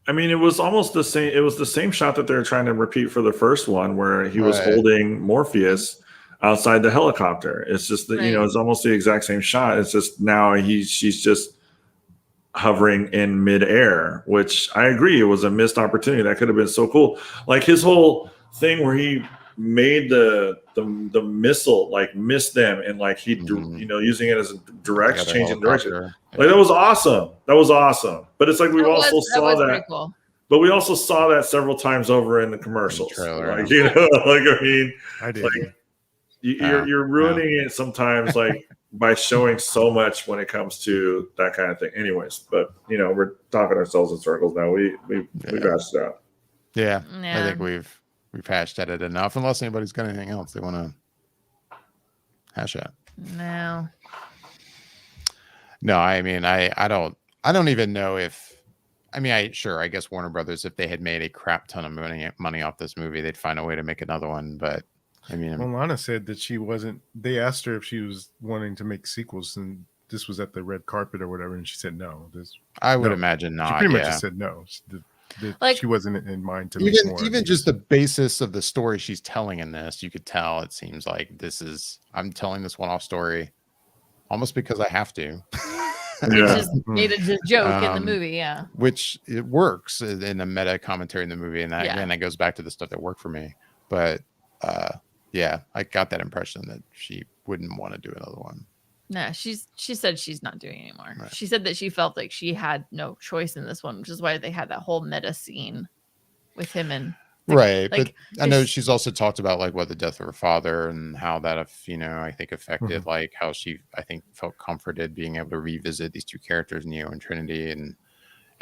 I mean, it was almost the same. It was the same shot that they were trying to repeat for the first one, where he was holding Morpheus outside the helicopter. It's just that it's almost the exact same shot. It's just now she's just hovering in midair, which I agree, it was a missed opportunity. That could have been so cool. Like his whole thing where he made the missile miss them, and like he using it as a direct change in direction. Like that was awesome. But it's like we also saw that. Cool. But we also saw that several times over in the commercials. Trailer, like I mean, I did. Like, you're ruining it sometimes, like by showing so much when it comes to that kind of thing. Anyways, but we're talking ourselves in circles now. We hashed it out. Yeah, I think we've hashed at it enough. Unless anybody's got anything else they want to hash out. No, I mean, I don't even know if, I mean, I guess Warner Brothers, if they had made a crap ton of money off this movie, they'd find a way to make another one. But I mean, Lana said that she wasn't. They asked her if she was wanting to make sequels, and this was at the red carpet or whatever, and she said no. I would imagine not. She pretty much just said no. She wasn't in mind to make more. Even just the basis of the story she's telling in this, you could tell it seems like I'm telling this one-off story almost because I have to. It's just made a joke in the movie, which it works in the meta commentary in the movie, and that again, that goes back to the stuff that worked for me. But I got that impression that she wouldn't want to do another one. No, she said she's not doing it anymore. Right. She said that she felt like she had no choice in this one, which is why they had that whole meta scene with him and right. But I know she's also talked about like what the death of her father and how that I think affected like how she felt comforted being able to revisit these two characters, Neo and Trinity,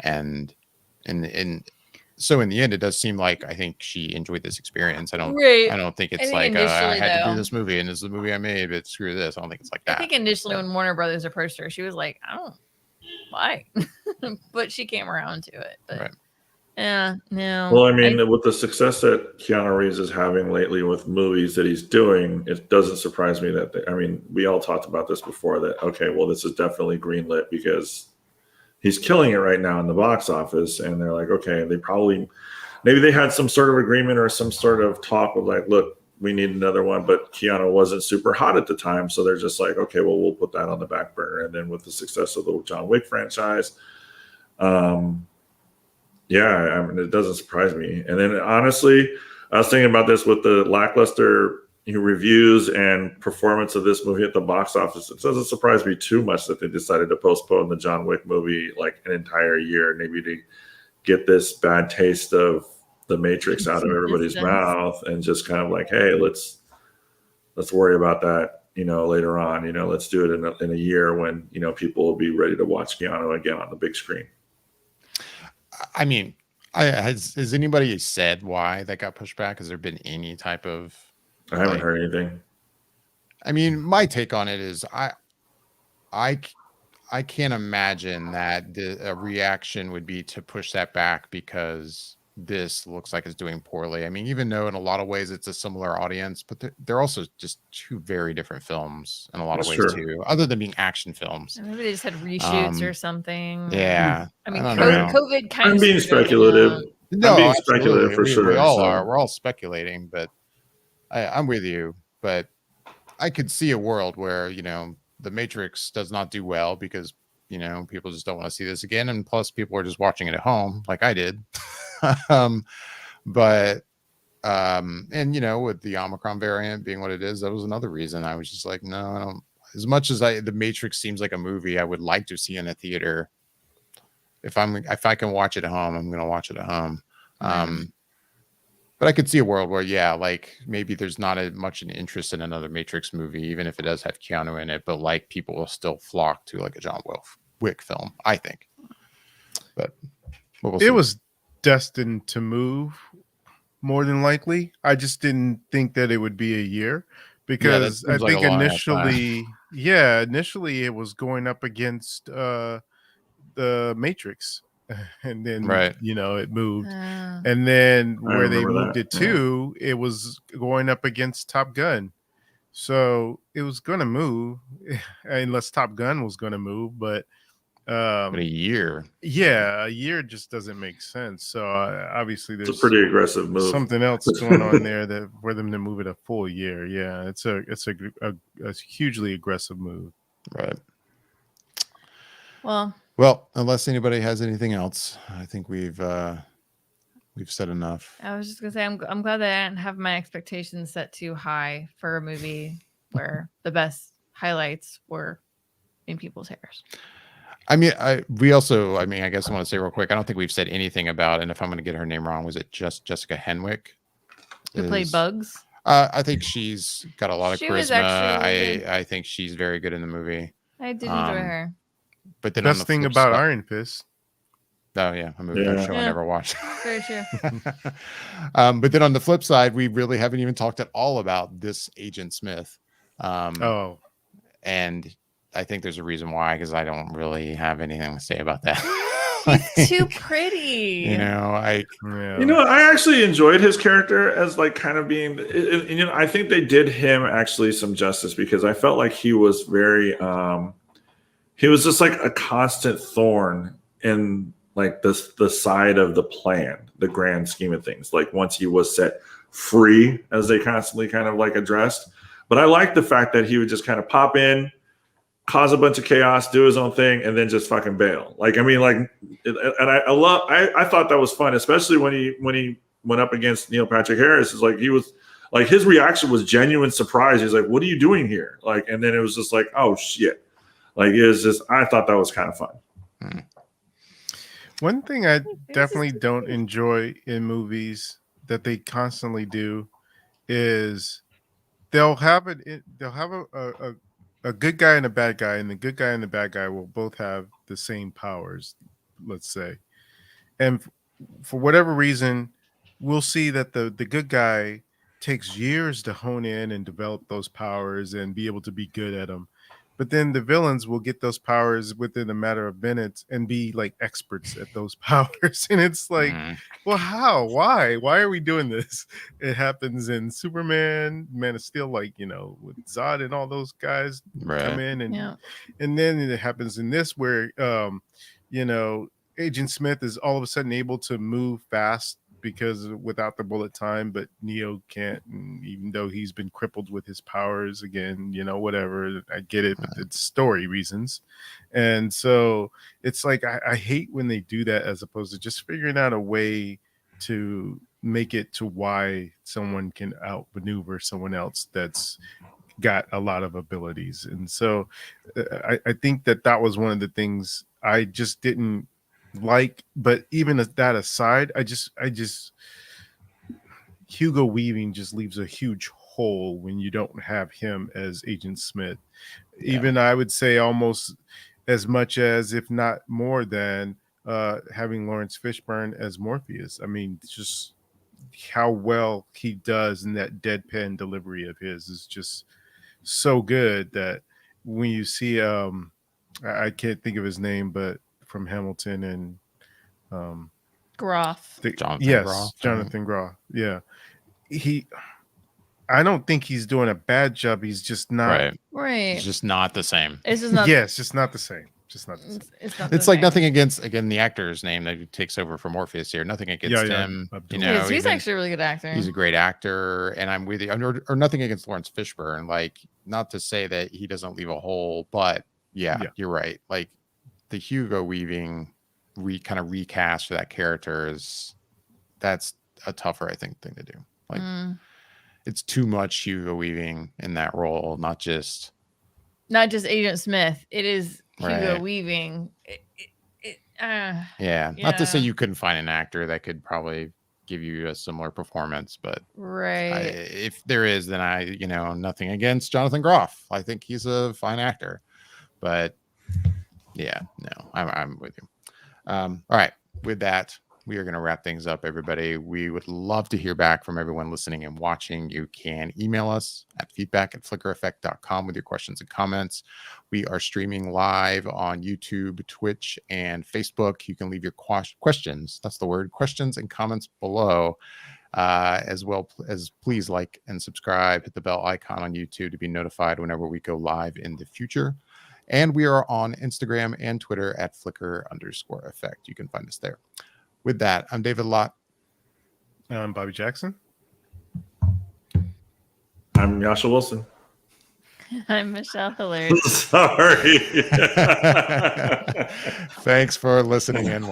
and so in the end, it does seem like I think she enjoyed this experience. I don't think it's I had to do this movie and this is the movie I made, but screw this. I don't think it's like that. I think initially when Warner Brothers approached her, she was like, I don't why, but she came around to it. But no. Well, I mean, with the success that Keanu Reeves is having lately with movies that he's doing, it doesn't surprise me that we all talked about this before that, okay, well, this is definitely greenlit because he's killing it right now in the box office. And they're like, okay, maybe they had some sort of agreement or some sort of talk of like, look, we need another one, but Keanu wasn't super hot at the time. So they're just like, okay, well, we'll put that on the back burner. And then with the success of the John Wick franchise, it doesn't surprise me. And then honestly, I was thinking about this with the lackluster reviews and performance of this movie at the box office. It doesn't surprise me too much that they decided to postpone the John Wick movie like an entire year, maybe to get this bad taste of the Matrix out of everybody's mouth and just kind of like, hey, let's worry about that, later on. Let's do it in a year when people will be ready to watch Keanu again on the big screen. I mean, has anybody said why that got pushed back? Has there been any type of? I haven't heard anything. I mean, my take on it is I can't imagine that a reaction would be to push that back because this looks like it's doing poorly. I mean, even though in a lot of ways it's a similar audience, but they're also just two very different films in a lot of ways too, other than being action films. Maybe they just had reshoots or something. Yeah. I mean, COVID kind of. I'm being speculative. No, I'm being speculative for sure. We all are. We're all speculating, but I'm with you. But I could see a world where, The Matrix does not do well because, people just don't want to see this again. And plus people are just watching it at home like I did. And with the Omicron variant being what it is, that was another reason I was just like, no, I don't. As much as The Matrix seems like a movie I would like to see in a theater, if I can watch it at home, I'm going to watch it at home. But I could see a world where, like maybe there's not as much an interest in another Matrix movie, even if it does have Keanu in it, but like people will still flock to like a John Wick film, I think. But it was destined to move more than likely. I just didn't think that it would be a year because I think initially it was going up against the Matrix. And then it moved, and then where they moved it to, it was going up against Top Gun. So it was going to move, unless Top Gun was going to move, but But a year. Yeah, a year just doesn't make sense. So obviously, It's a there's pretty aggressive move. something else going on there that for them to move it a full year. Yeah, it's a hugely aggressive move. Right. Well, unless anybody has anything else, I think we've said enough. I was just gonna say I'm glad that I didn't have my expectations set too high for a movie where the best highlights were in people's hairs. I mean, I guess I want to say real quick, I don't think we've said anything about, and if I'm going to get her name wrong, was it just Jessica Henwick? Who played Bugs? I think she's got a lot of She was charisma. actually really I think she's very good in the movie. I did enjoy her. But then on Best the thing flip about side- Iron Fist. Oh yeah, a movie a show I never watched. Very true. But then on the flip side, we really haven't even talked at all about this Agent Smith. And I think there's a reason why, because I don't really have anything to say about that. He's too pretty. I actually enjoyed his character as like kind of being, I think they did him actually some justice, because I felt like he was very, he was just like a constant thorn in like the side of the plan, the grand scheme of things. Like once he was set free, as they constantly kind of like addressed. But I like the fact that he would just kind of pop in, cause a bunch of chaos, do his own thing, and then just fucking bail. Like, I mean, like, and I thought that was fun, especially when he went up against Neil Patrick Harris. Is like, he was like, his reaction was genuine surprise. He's like, "What are you doing here?" Like, and then it was just like, "Oh shit!" Like, it was just, I thought that was kind of fun. One thing I definitely don't enjoy in movies that they constantly do is they'll have a good guy and a bad guy, and the good guy and the bad guy will both have the same powers, let's say. And for whatever reason, we'll see that the good guy takes years to hone in and develop those powers and be able to be good at them. But then the villains will get those powers within a matter of minutes and be like experts at those powers. And it's like, well, how? Why are we doing this? It happens in Superman, Man of Steel, like, with Zod and all those guys come in, and then it happens in this where, Agent Smith is all of a sudden able to move fast because without the bullet time, but Neo can't, and even though he's been crippled with his powers again, whatever. I get it, but it's story reasons. And so it's like I hate when they do that, as opposed to just figuring out a way to make it to why someone can outmaneuver someone else that's got a lot of abilities. And so I think that was one of the things I just didn't like. But even that aside, I just Hugo Weaving just leaves a huge hole when you don't have him as Agent Smith. Even I would say almost as much as, if not more than, having Lawrence Fishburne as Morpheus. I mean, just how well he does in that deadpan delivery of his is just so good that when you see I can't think of his name, but from Hamilton and Groff. Jonathan Groff. Yeah. I don't think he's doing a bad job. He's just not right. It's just not the same. It's just not. It's just not the same. It's like nothing against, again, the actor's name that takes over for Morpheus here. Nothing against him. He's actually a really good actor. He's a great actor, and I'm with you. Or nothing against Lawrence Fishburne. Like, not to say that he doesn't leave a hole, but you're right. Like, the Hugo Weaving kind of recast for that character that's a tougher, I think, thing to do. Like, it's too much Hugo Weaving in that role, not just Agent Smith. It is Hugo Weaving. Not to say you couldn't find an actor that could probably give you a similar performance, but if there is, then nothing against Jonathan Groff. I think he's a fine actor, but I'm with you. All right, with that, we are going to wrap things up, everybody. We would love to hear back from everyone listening and watching. You can email us at feedback@flickereffect.com with your questions and comments. We are streaming live on YouTube, Twitch, and Facebook. You can leave your questions. That's the word, questions and comments below. as well as please like and subscribe, hit the bell icon on YouTube to be notified whenever we go live in the future. And we are on Instagram and Twitter at Flickr_effect. You can find us there. With that, I'm David Lott. I'm Bobby Jackson. I'm Jascha Wilson. I'm Michelle Hillard. Sorry. Thanks for listening in.